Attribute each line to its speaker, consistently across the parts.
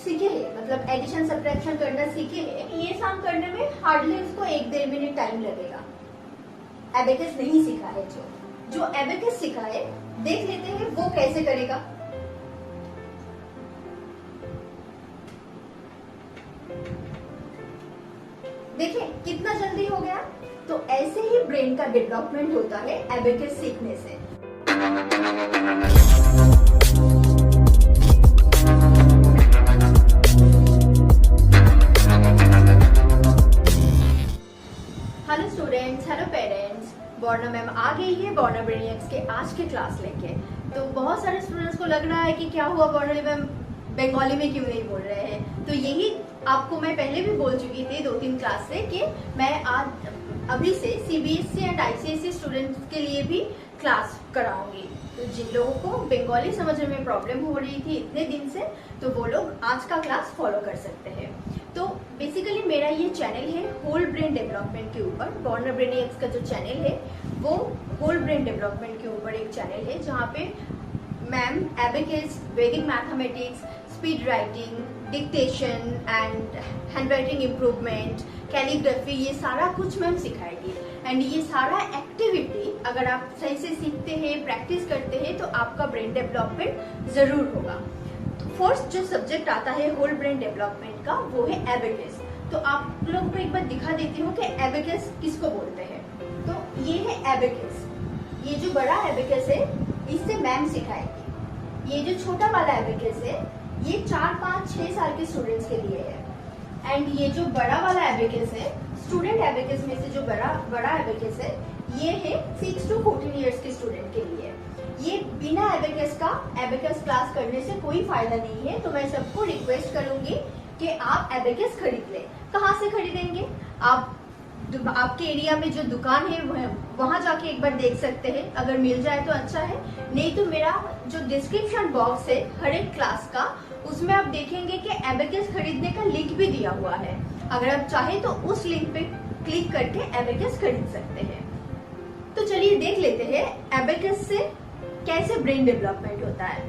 Speaker 1: सीखे हैं, मतलब एडिशन सब्ट्रैक्शन करना सीखे हैं, ये सम करने में हार्डली उसको 1-1.5 मिनट टाइम लगेगा। एबेकस नहीं सीखा है जो एबेकस सीखा है, देख लेते हैं वो कैसे करेगा। देखिए कितना जल्दी हो गया। तो ऐसे ही ब्रेन का डेवलपमेंट होता है एबेकस सीखने से। Hello students, hello parents, Borna ma'am आ गई है बॉर्ना ब्रेनियक्स के आज के क्लास लेके। तो बहुत सारे स्टूडेंट्स को लग रहा है कि क्या हुआ बॉर्ना मैम बंगाली में क्यों नहीं बोल रहे हैं। तो यही आपको मैं पहले भी बोल चुकी थी 2-3 क्लास से कि मैं आज अभी से सीबीएसई एंड आईसीएसई स्टूडेंट्स के लिए भी क्लास कराऊंगी। तो जिन लोगों को बंगाली समझने में प्रॉब्लम हो रही थी इतने दिन से, तो वो लोग आज का क्लास फॉलो कर सकते हैं। तो बेसिकली मेरा ये चैनल है होल ब्रेन डेवलपमेंट के ऊपर। बॉर्ना ब्रेनियक्स का जो चैनल है वो होल ब्रेन डेवलपमेंट के ऊपर एक चैनल है, जहाँ पे मैम एबेकस, वैदिक mathematics, speed writing, dictation and hand writing improvement, calligraphy, ये सारा कुछ मैम सिखाएगी। एंड ये सारा एक्टिविटी अगर आप सही से सीखते हैं, प्रैक्टिस करते हैं, तो आपका ब्रेन डेवलपमेंट जरूर होगा। तो फर्स्ट जो सब्जेक्ट आता है होल ब्रेन डेवलपमेंट का, वो है एबेकस। तो आप लोगों को एक बार दिखा देती हूँ कि एबेकस किसको बोलते हैं। तो ये है एबेकस, ये जो बड़ा एबेकस है इससे मैम सिखाएगी। ये जो छोटा वाला एबेकस है ये 4, 5, 6 साल के स्टूडेंट्स के लिए है। एंड ये जो बड़ा वाला एबेकस है, स्टूडेंट एबेकस में से जो बड़ा एबेकस है, ये है 6 to 14 इयर्स के स्टूडेंट के लिए। ये बिना एबेकस का एबेकस क्लास करने से कोई फायदा नहीं है। तो मैं सबको रिक्वेस्ट करूंगी कि आप एबेकस खरीद लें। कहाँ से खरीदेंगे? आपके एरिया में जो दुकान है वहां जाके एक बार देख सकते हैं, अगर मिल जाए तो अच्छा है। नहीं तो मेरा जो डिस्क्रिप्शन बॉक्स है हर एक क्लास का, उसमें आप देखेंगे कि एबेकस खरीदने का लिंक भी दिया हुआ है। अगर आप चाहे तो उस लिंक पे क्लिक करके एबेकस खरीद सकते हैं। तो चलिए देख लेते हैं एबेकस से कैसे ब्रेन डेवलपमेंट होता है।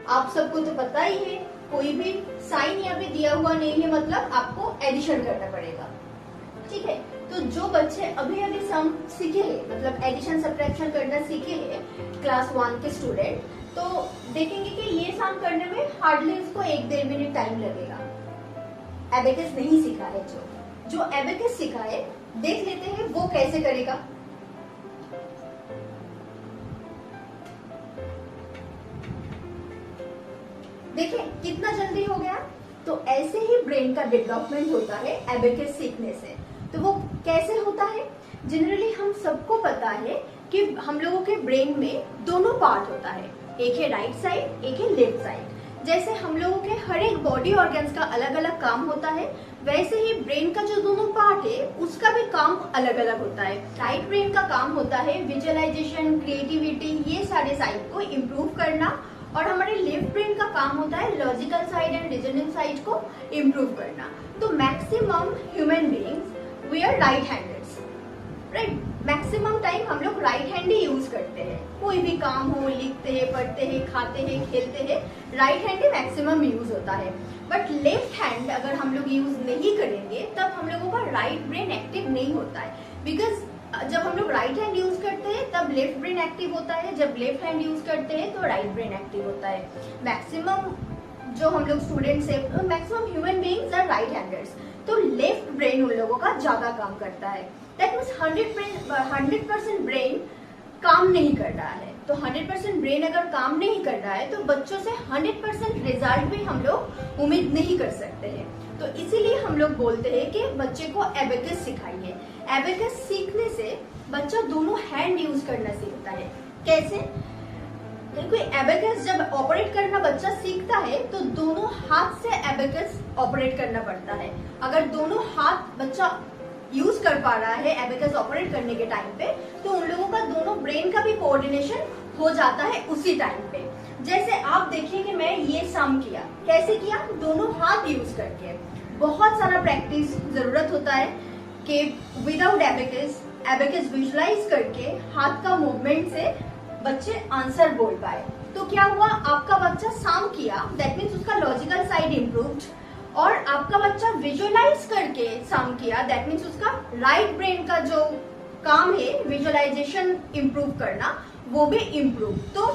Speaker 1: आप सबको तो पता ही है, कोई भी साइन यहाँ पे दिया हुआ नहीं है, मतलब आपको एडिशन करना पड़ेगा। ठीक है, तो जो बच्चे अभी अभी सम सीखे हैं, मतलब एडिशन सब्ट्रैक्शन करना सीखे हैं, क्लास 1 के स्टूडेंट, तो देखेंगे कि ये सम करने में हार्डली उसको 1-1.5 मिनट टाइम लगेगा। एबेकस नहीं सीखा है जो एबेकस सीखा है, देख लेते हैं वो कैसे करेगा। देखिए कितना जल्दी हो गया। तो ऐसे ही ब्रेन का डेवलपमेंट होता है एबेकस सीखने से। तो वो कैसे होता है? जनरली हम सबको पता है कि हम लोगों के ब्रेन में दोनों पार्ट होता है, एक है राइट साइड, एक है लेफ्ट साइड। जैसे हम लोगों के हर एक बॉडी ऑर्गन्स का अलग अलग काम होता है, वैसे ही ब्रेन का जो दोनों पार्ट है उसका भी काम अलग अलग होता है। राइट ब्रेन का काम होता है विजुअलाइजेशन, क्रिएटिविटी, ये सारे साइड को इम्प्रूव करना, और हमारे लेफ्ट ब्रेन का काम होता है logical side and reasoning side को इम्प्रूव करना। तो maximum human beings we are right handers, right. Maximum time हम लोग राइट हैंड ही यूज करते हैं। कोई भी काम हो, लिखते हैं, पढ़ते हैं, खाते हैं, खेलते हैं, राइट हैंड ही मैक्सिमम यूज होता है। बट लेफ्ट हैंड अगर हम लोग यूज नहीं करेंगे तब हम लोगों का राइट ब्रेन एक्टिव नहीं होता है। बिकॉज जब हम लोग राइट हैंड यूज करते हैं तब लेफ्ट ब्रेन एक्टिव होता है, जब लेफ्ट हैंड यूज करते हैं तो राइट ब्रेन एक्टिव होता है। मैक्सिमम जो हम लोग स्टूडेंट्स हैं, maximum human beings are right handers, तो लेफ्ट ब्रेन उन लोगों का ज्यादा काम करता है। दैट मीन्स 100% ब्रेन काम नहीं कर रहा है। तो 100% ब्रेन अगर काम नहीं कर रहा है तो बच्चों से 100% रिजल्ट भी हम लोग उम्मीद नहीं कर सकते हैं। तो इसीलिए हम लोग बोलते हैं कि बच्चे को एबेकस सिखाइए। एबेकस सीखने से बच्चा दोनों हैंड यूज करना सीखता है। कैसे? देखो एबेकस जब ऑपरेट करना बच्चा सीखता है तो दोनों हाथ से एबेकस ऑपरेट करना पड़ता है। अगर दोनों हाथ बच्चा यूज कर पा रहा है एबेकस ऑपरेट करने के टाइम पे, तो उन लोगों का दोनों ब्रेन का भी कोऑर्डिनेशन हो जाता है उसी टाइम पे। जैसे आप देखिए कि मैं ये सम किया, कैसे किया? दोनों हाथ यूज करके। बहुत सारा प्रैक्टिस जरूरत होता है कि विदाउट एबेकस विजुलाइज करके हाथ का मूवमेंट से बच्चे आंसर बोल पाए। तो क्या हुआ, आपका बच्चा सम किया, दैट मीन्स उसका लॉजिकल साइड इम्प्रूव्ड, और आपका बच्चा विजुअलाइज करके सम किया, दैट मीन्स उसका राइट ब्रेन का जो काम है विजुअलाइजेशन इम्प्रूव करना, वो भी इम्प्रूव। तो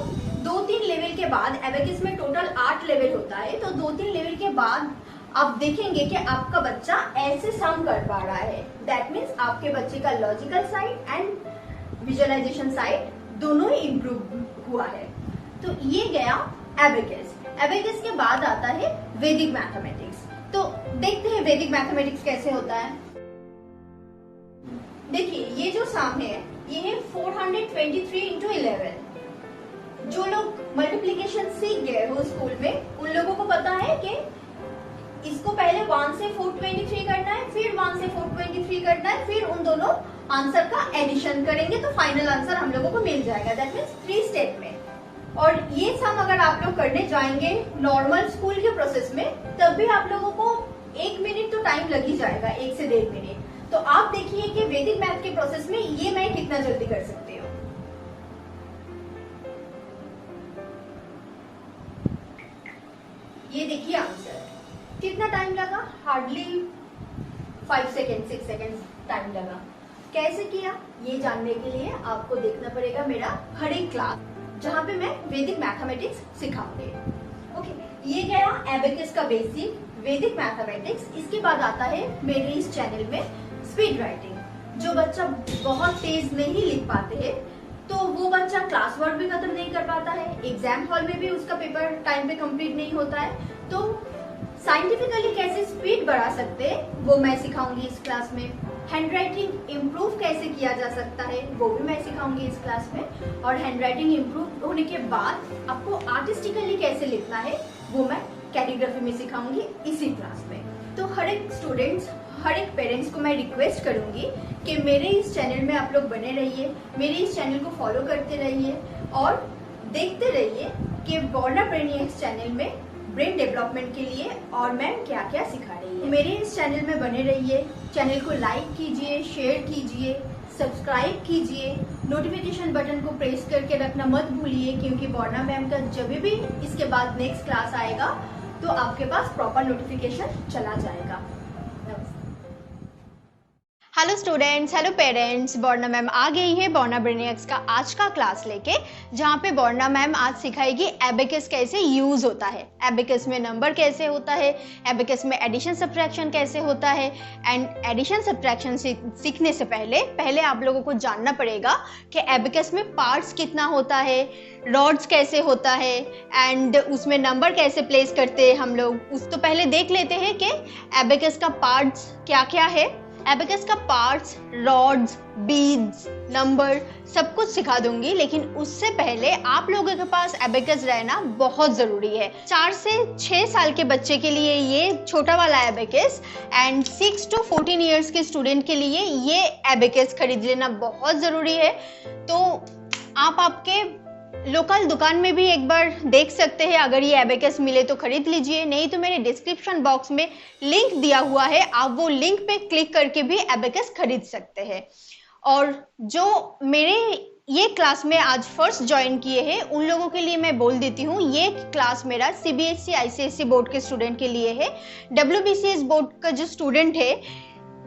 Speaker 1: 2-3 लेवल के बाद, एबेकस में टोटल 8 लेवल होता है, तो 2-3 लेवल के बाद आप देखेंगे कि आपका बच्चा ऐसे सम कर पा रहा है, दैट मीन्स आपके बच्चे का logical side and visualisation side दोनों ही इम्प्रूव हुआ है। तो ये गया एबेकस। एबेकस के बाद आता है वैदिक मैथमेटिक्स। तो देखते हैं वैदिक मैथमेटिक्स कैसे होता है। देखिए ये जो सम है ये है 423 इंटू 11। जो लोग मल्टीप्लीकेशन सीख गए हो स्कूल में उन लोगों को पता है कि इसको पहले 1 से 423 करना है, फिर 1 से 423 करना है, फिर उन दोनों आंसर का एडिशन करेंगे तो फाइनल आंसर हम लोगों को मिल जाएगा, दैट मीन्स 3 स्टेप में। और ये सम अगर आप लोग करने जाएंगे नॉर्मल स्कूल के प्रोसेस में तब भी आप लोगों को 1 मिनट तो टाइम लग ही जाएगा, 1 से 1.5 मिनट। तो आप देखिए कि वैदिक मैथ के प्रोसेस में ये मैं कितना जल्दी कर सकती हूँ। ये देखिए आंसर कितना टाइम लगा, हार्डली 5 सेकेंड 6 सेकेंड टाइम लगा। कैसे किया ये जानने के लिए आपको देखना पड़ेगा मेरा हर एक क्लास जहाँ पे मैं वैदिक मैथमेटिक्स सिखाऊंगी। ओके, ये गया एबेकस का बेसिक वैदिक मैथमेटिक्स। इसके बाद आता है मेरे इस चैनल में स्पीड राइटिंग। जो बच्चा बहुत तेज नहीं लिख पाते हैं तो वो बच्चा क्लास वर्क भी खत्म नहीं कर पाता है, एग्जाम हॉल में भी उसका पेपर टाइम पे कंप्लीट नहीं होता है, तो साइंटिफिकली कैसे स्पीड बढ़ा सकते हैं वो मैं सिखाऊंगी इस क्लास में। हैंड राइटिंग इम्प्रूव कैसे किया जा सकता है वो भी मैं सिखाऊंगी इस क्लास में। और हैंड राइटिंग इम्प्रूव होने के बाद आपको आर्टिस्टिकली कैसे लिखना है वो मैं कैलीग्राफी में सिखाऊंगी इसी क्लास में। तो हर एक स्टूडेंट्स, हर एक पेरेंट्स को मैं रिक्वेस्ट करूंगी कि मेरे इस चैनल में आप लोग बने रहिए, मेरे इस चैनल को फॉलो करते रहिए और देखते रहिए कि बॉर्ना ब्रेनियक्स चैनल में ब्रेन डेवलपमेंट के लिए और मैम क्या क्या सिखा रही है। मेरे इस चैनल में बने रहिए, चैनल को लाइक कीजिए, शेयर कीजिए, सब्सक्राइब कीजिए, नोटिफिकेशन बटन को प्रेस करके रखना मत भूलिए, क्योंकि बॉर्ना मैम का जब भी इसके बाद नेक्स्ट क्लास आएगा तो आपके पास प्रॉपर नोटिफिकेशन चला जाएगा।
Speaker 2: Hello students, hello parents, Borna ma'am आ गई है बॉर्ना ब्रेनियक्स का आज का क्लास लेके, जहाँ पे बॉर्ना मैम आज सिखाएगी एबेकस कैसे यूज होता है, एबेकस में नंबर कैसे होता है, एबेकस में एडिशन सब्ट्रैक्शन कैसे होता है। एंड एडिशन सब्ट्रैक्शन सीखने से पहले आप लोगों को जानना पड़ेगा कि एबेकस में पार्ट्स कितना होता है, रॉड्स कैसे होता है एंड उसमें नंबर कैसे प्लेस करते हैं हम लोग। उस तो पहले देख लेते हैं कि एबेकस का पार्ट्स क्या क्या है। एबेकस का पार्ट्स, रॉड्स, बीड्स, नंबर सब कुछ सिखा दूंगी, लेकिन उससे पहले आप लोगों के पास एबेकस रहना बहुत ज़रूरी है। 4 से 6 साल के बच्चे के लिए ये छोटा वाला एबेकस एंड 6 to 14 ईयर्स के स्टूडेंट के लिए ये एबेकस खरीद लेना बहुत ज़रूरी है। तो आप आपके लोकल दुकान में भी एक बार देख सकते हैं, अगर ये एबेकस मिले तो खरीद लीजिए, नहीं तो मेरे डिस्क्रिप्शन बॉक्स में लिंक दिया हुआ है, आप वो लिंक पे क्लिक करके भी एबेकस खरीद सकते हैं। और जो मेरे ये क्लास में आज फर्स्ट ज्वाइन किए हैं उन लोगों के लिए मैं बोल देती हूँ, ये क्लास मेरा CBSE ICSE बोर्ड के स्टूडेंट के लिए है। WBCS बोर्ड का जो स्टूडेंट है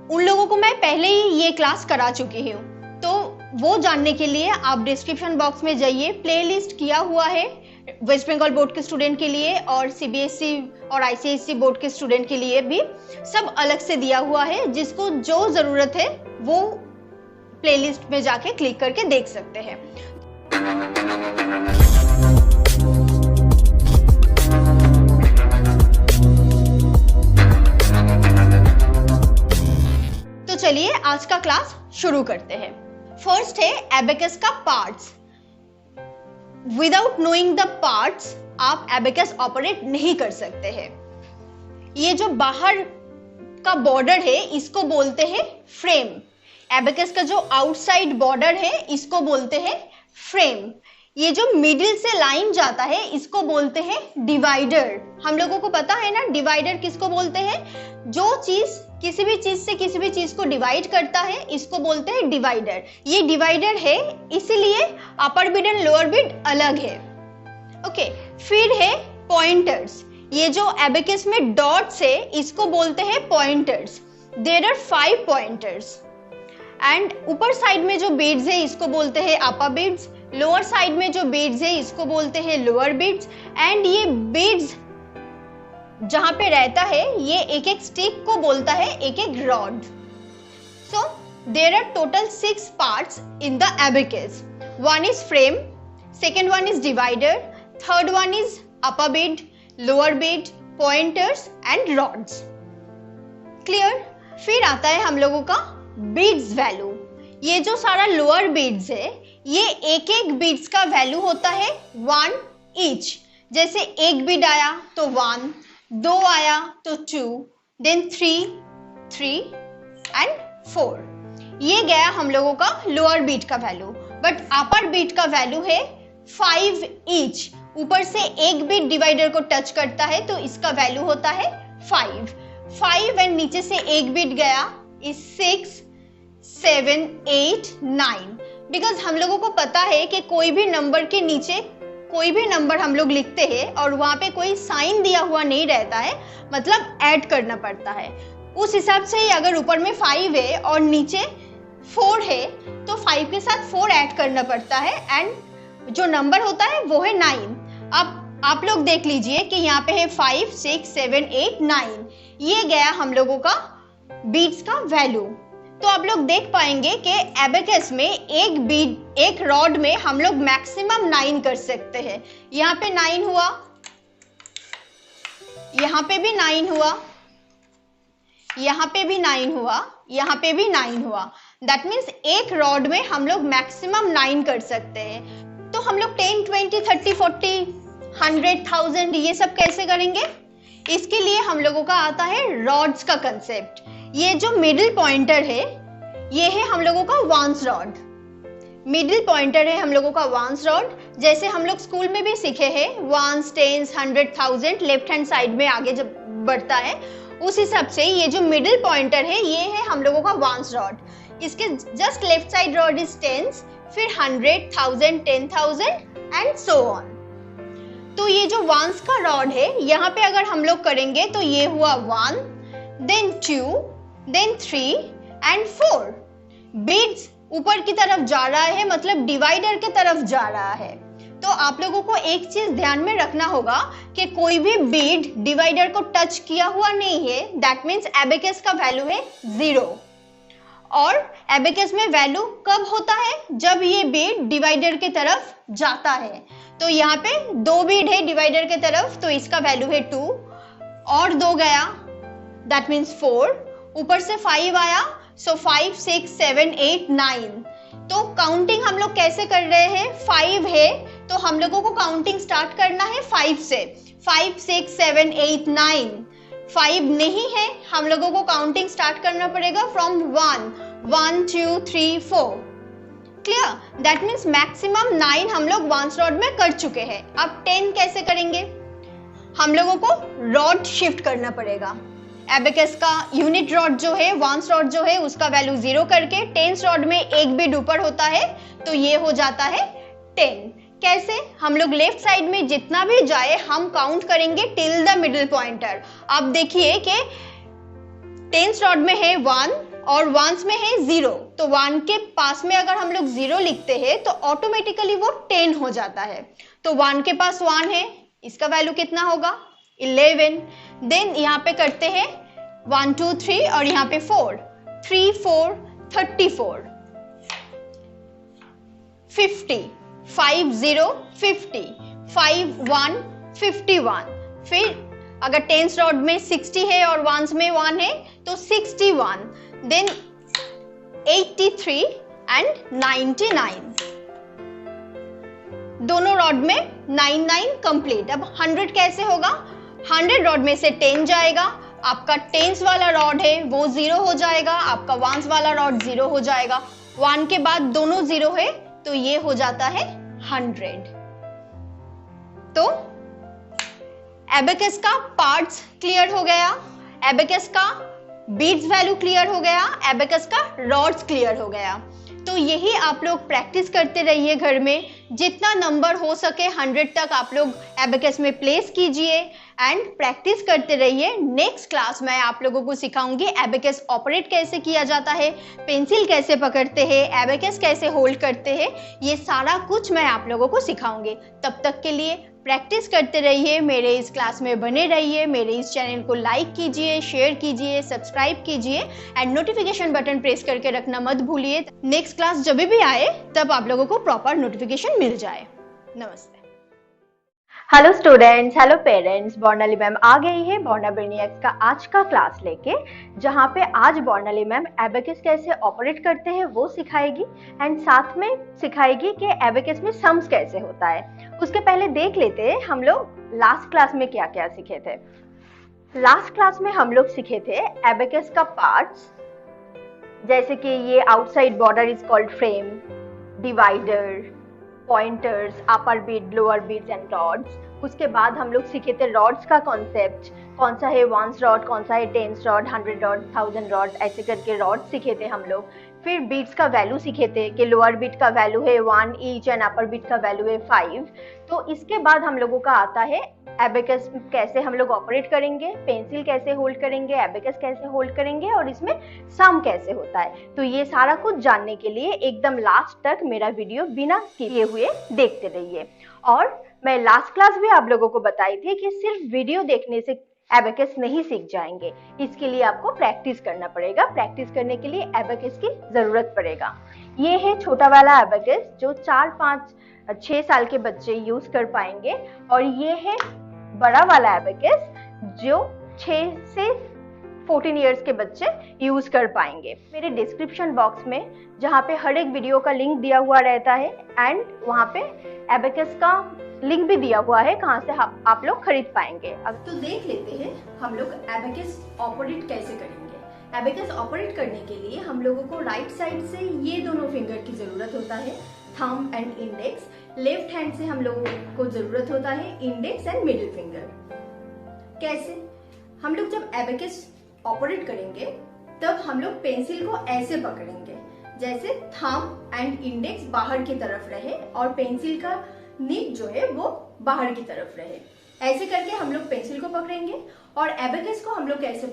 Speaker 2: उन लोगों को मैं पहले ही ये क्लास करा चुकी हूँ, तो वो जानने के लिए आप डिस्क्रिप्शन बॉक्स में जाइए, प्लेलिस्ट किया हुआ है वेस्ट बंगाल बोर्ड के स्टूडेंट के लिए और CBSE और ICSE बोर्ड के स्टूडेंट के लिए भी सब अलग से दिया हुआ है। जिसको जो ज़रूरत है वो प्लेलिस्ट में जाके क्लिक करके देख सकते हैं। तो चलिए आज का क्लास शुरू करते हैं। फर्स्ट है एबेकस का parts. Without knowing the parts आप एबेकस ऑपरेट नहीं कर सकते हैं। ये जो बाहर का बॉर्डर है इसको बोलते हैं फ्रेम। एबेकस का जो आउटसाइड बॉर्डर है इसको बोलते हैं फ्रेम। ये जो मिडिल से लाइन जाता है इसको बोलते हैं डिवाइडर। हम लोगों को पता है ना डिवाइडर किसको बोलते हैं, जो चीज किसी भी चीज से किसी भी चीज को डिवाइड करता है इसको बोलते हैं डिवाइडर। ये डिवाइडर है इसीलिए अपर बिट एंड लोअर बिट अलग है। ओके, फिर है पॉइंटर्स। ये जो एबेकस में डॉट्स है इसको बोलते हैं pointers. There are 5 pointers. And ऊपर साइड में जो बीड्स है इसको बोलते हैं अपर बीड्स, लोअर साइड में जो बीड्स है इसको बोलते हैं लोअर बीड्स। एंड ये बीड्स जहां पे रहता है ये एक एक स्टिक को बोलता है एक एक rod. So there are total 6 parts in the abacus. One is frame, second one is divider, third one is upper bead, lower bead, pointers and rods. Clear? फिर आता है हम लोगों का बीड्स वैल्यू। ये जो सारा लोअर बीड्स है ये एक एक बीड्स का वैल्यू होता है 1 ईच। जैसे एक बीड आया तो 1, 2 आया तो 2, देन 3 एंड 4। ये गया हम लोगों का लोअर बीट का वैल्यू। बट अपर बीट का वैल्यू है 5 ईच। ऊपर से एक बीट डिवाइडर को टच करता है तो इसका वैल्यू होता है 5 एंड नीचे से एक बीट गया इज 6, 7, 8, 9। बिकॉज हम लोगों को पता है कि कोई भी नंबर के नीचे कोई भी नंबर हम लोग लिखते हैं और वहां पे कोई साइन दिया हुआ नहीं रहता है, मतलब ऐड करना पड़ता है। उस हिसाब से ही अगर ऊपर में 5 है और नीचे 4 है तो 5 के साथ 4 ऐड करना पड़ता है एंड जो नंबर होता है वो है 9। अब आप लोग देख लीजिए कि यहाँ पे है 5, 6, 7, 8, 9। ये गया हम लोगों का बीट्स का वैल्यू। तो आप लोग देख पाएंगे कि एबेकस में एक रॉड में हम लोग मैक्सिमम 9 कर सकते हैं। यहाँ पे 9 हुआ, यहाँ पे भी 9 हुआ, यहाँ पे भी 9 हुआ, यहाँ पे भी 9 हुआ। दैट मीन्स एक रॉड में हम लोग मैक्सिमम 9 कर सकते हैं। तो हम लोग 10, 20, 30, 40, 100, 1000 ये सब कैसे करेंगे? इसके लिए हम लोगों का आता है रॉड्स का कंसेप्ट। ये जो मिडिल पॉइंटर है ये है हम लोगों का वांस रॉड। मिडिल पॉइंटर है हम लोगों का वांस रॉड। जैसे हम लोग स्कूल में भी सीखे हैं वांस, टेंस, 100, 1000 लेफ्ट हैंड साइड में आगे जब बढ़ता है उस हिसाब से ये जो मिडिल पॉइंटर है ये है हम लोगों का वांस रॉड। इसके just left side rod is tens, फिर 100, 1000, 10,000 एंड सो ऑन। तो ये जो वांस का रॉड है यहाँ पे अगर हम लोग करेंगे तो ये हुआ 1, देन 2, देन 3 एंड 4। बीड्स ऊपर की तरफ जा रहा है, मतलब डिवाइडर की तरफ जा रहा है। तो आप लोगों को एक चीज ध्यान में रखना होगा कि कोई भी बीड डिवाइडर को टच किया हुआ नहीं है। दैट मीन्स एबेकस का वैल्यू है 0। और एबेकस में वैल्यू कब होता है? जब ये बीड डिवाइडर की तरफ जाता है। तो यहाँ पे 2 बीड है डिवाइडर की तरफ तो इसका वैल्यू है 2 और 2 गया, दैट मीन्स 4। ऊपर से 5 आया, सो 5, 6, 7, 8, 9। तो काउंटिंग हम लोग कैसे कर रहे हैं? 5 है तो हम लोगों को काउंटिंग स्टार्ट करना है 5 से। 5, 6, 7, 8, 9। 5 नहीं है, हम लोगों को काउंटिंग स्टार्ट करना पड़ेगा from 1, 2, 3, 4। Clear? That means maximum 9 हम लोग वांस रॉड में कर चुके हैं। अब 10 कैसे करेंगे? हम लोगों को रॉड शिफ्ट करना पड़ेगा। एबेकस का यूनिट रॉड जो है, वांस रॉड जो है, उसका वैल्यू 0 करके टेंस रॉड में एक बीट ऊपर होता है तो ये हो जाता है 10। कैसे? हम लोग लेफ्ट साइड में जितना भी जाए हम काउंट करेंगे टिल द मिडिल पॉइंटर। आप देखिए कि टेंस रॉड में है 1 और वांस में है 0, तो 1 के पास में अगर हम लोग 0 लिखते हैं तो ऑटोमेटिकली वो 10 हो जाता है। तो 1 के पास 1 है, इसका वैल्यू कितना होगा? 11। देन यहाँ पे करते हैं 1, 2, 3 और यहाँ पे 4, 3, 4, 34, 50, 5, 0, 50, 5, 1, 51। फिर अगर टेंस रॉड में 60 है और वांस में 1 है तो 61, देन 83 एंड 99। दोनों रॉड में 99 कंप्लीट। अब 100 कैसे होगा? 100 रॉड में से 10 जाएगा, आपका टेंस वाला रॉड है वो 0 हो जाएगा, आपका वांस वाला रॉड 0 हो जाएगा। 1 के बाद दोनों 0 है तो ये हो जाता है 100। तो एबेकस का पार्ट्स क्लियर हो गया, एबेकस का बीट्स वैल्यू क्लियर हो गया, एबेकस का रॉड्स क्लियर हो गया। तो यही आप लोग प्रैक्टिस करते रहिए घर में, जितना नंबर हो सके 100 तक आप लोग एबेकस में प्लेस कीजिए एंड प्रैक्टिस करते रहिए। नेक्स्ट क्लास में आप लोगों को सिखाऊंगी एबेकस ऑपरेट कैसे किया जाता है, पेंसिल कैसे पकड़ते हैं, एबेकस कैसे होल्ड करते हैं, ये सारा कुछ मैं आप लोगों को सिखाऊंगी। तब तक के लिए प्रैक्टिस करते रहिए, मेरे इस क्लास में बने रहिए, मेरे इस चैनल को लाइक कीजिए, शेयर कीजिए, सब्सक्राइब कीजिए एंड नोटिफिकेशन बटन प्रेस करके रखना मत भूलिए। नेक्स्ट क्लास जब भी आए तब आप लोगों को प्रॉपर नोटिफिकेशन मिल जाए। नमस्ते। Hello students, hello parents, Bornali ma'am आ गई है बॉर्ना ब्रेनियक्स का आज का क्लास लेके, जहाँ पे आज बॉर्नाली मैम एबेकस कैसे ऑपरेट करते हैं वो सिखाएगी एंड साथ में सिखाएगी कि एबेकस में सम्स कैसे होता है। उसके पहले देख लेते हैं हम लोग लास्ट क्लास में क्या क्या सीखे थे। लास्ट क्लास में हम लोग सीखे थे एबेकस का पार्ट्स, जैसे कि ये outside border is called frame, divider, pointers, upper bead, lower beads and rods. उसके बाद हम लोग सीखे थे रॉड्स का कॉन्सेप्ट, कौन सा है 1 रॉड, कौन सा है 10 रॉड, 100 रॉड, 1000 रॉड, ऐसे करके रॉड सीखे थे हम लोग। फिर बीट्स का वैल्यू सीखे थे कि लोअर बीट का वैल्यू है 1 ईच एंड अपर बीट का वैल्यू है 5। तो इसके बाद हम लोगों का आता है एबेकस कैसे हम लोग ऑपरेट करेंगे, पेंसिल कैसे होल्ड करेंगे, एबेकस कैसे होल्ड करेंगे और इसमें सम कैसे होता है। तो ये सारा कुछ जानने के लिए एकदम लास्ट तक मेरा वीडियो बिना किए हुए देखते रहिए। और मैं लास्ट क्लास भी आप लोगों को बताई थी कि सिर्फ वीडियो देखने से एबेकस नहीं सीख जाएंगे, इसके लिए आपको प्रैक्टिस करना पड़ेगा। प्रैक्टिस करने के लिए एबेकस की जरूरत पड़ेगा। ये है छोटा वाला एबेकस जो 4, 5, 6 साल के बच्चे यूज कर पाएंगे, और ये है बड़ा वाला एबेकस जो 6 से 14 इयर्स के बच्चे यूज कर पाएंगे। मेरे डिस्क्रिप्शन बॉक्स में जहाँ पे हर एक वीडियो का लिंक दिया हुआ रहता है एंड वहाँ पे एबेकस का लिंक भी दिया हुआ है, कहाँ से आप लोग खरीद पाएंगे। अब
Speaker 1: तो देख लेते हैं हम लोग एबेकस ऑपरेट कैसे करेंगे। एबेकस ऑपरेट करने के लिए हम लोगों को राइट साइड से ये दोनों फिंगर की जरूरत होता है, thumb and index. Left hand से हम लोगों को जरूरत होता है इंडेक्स एंड मिडिल फिंगर। कैसे? हम लोग जब एबेकस ऑपरेट करेंगे तब हम लोग पेंसिल को ऐसे पकड़ेंगे जैसे थंब एंड इंडेक्स बाहर की तरफ रहे और पेंसिल का निब जो है वो बाहर की तरफ रहे। ऐसे करके हम लोग पेंसिल को पकड़ेंगे और एबेकस को हम लोग कैसे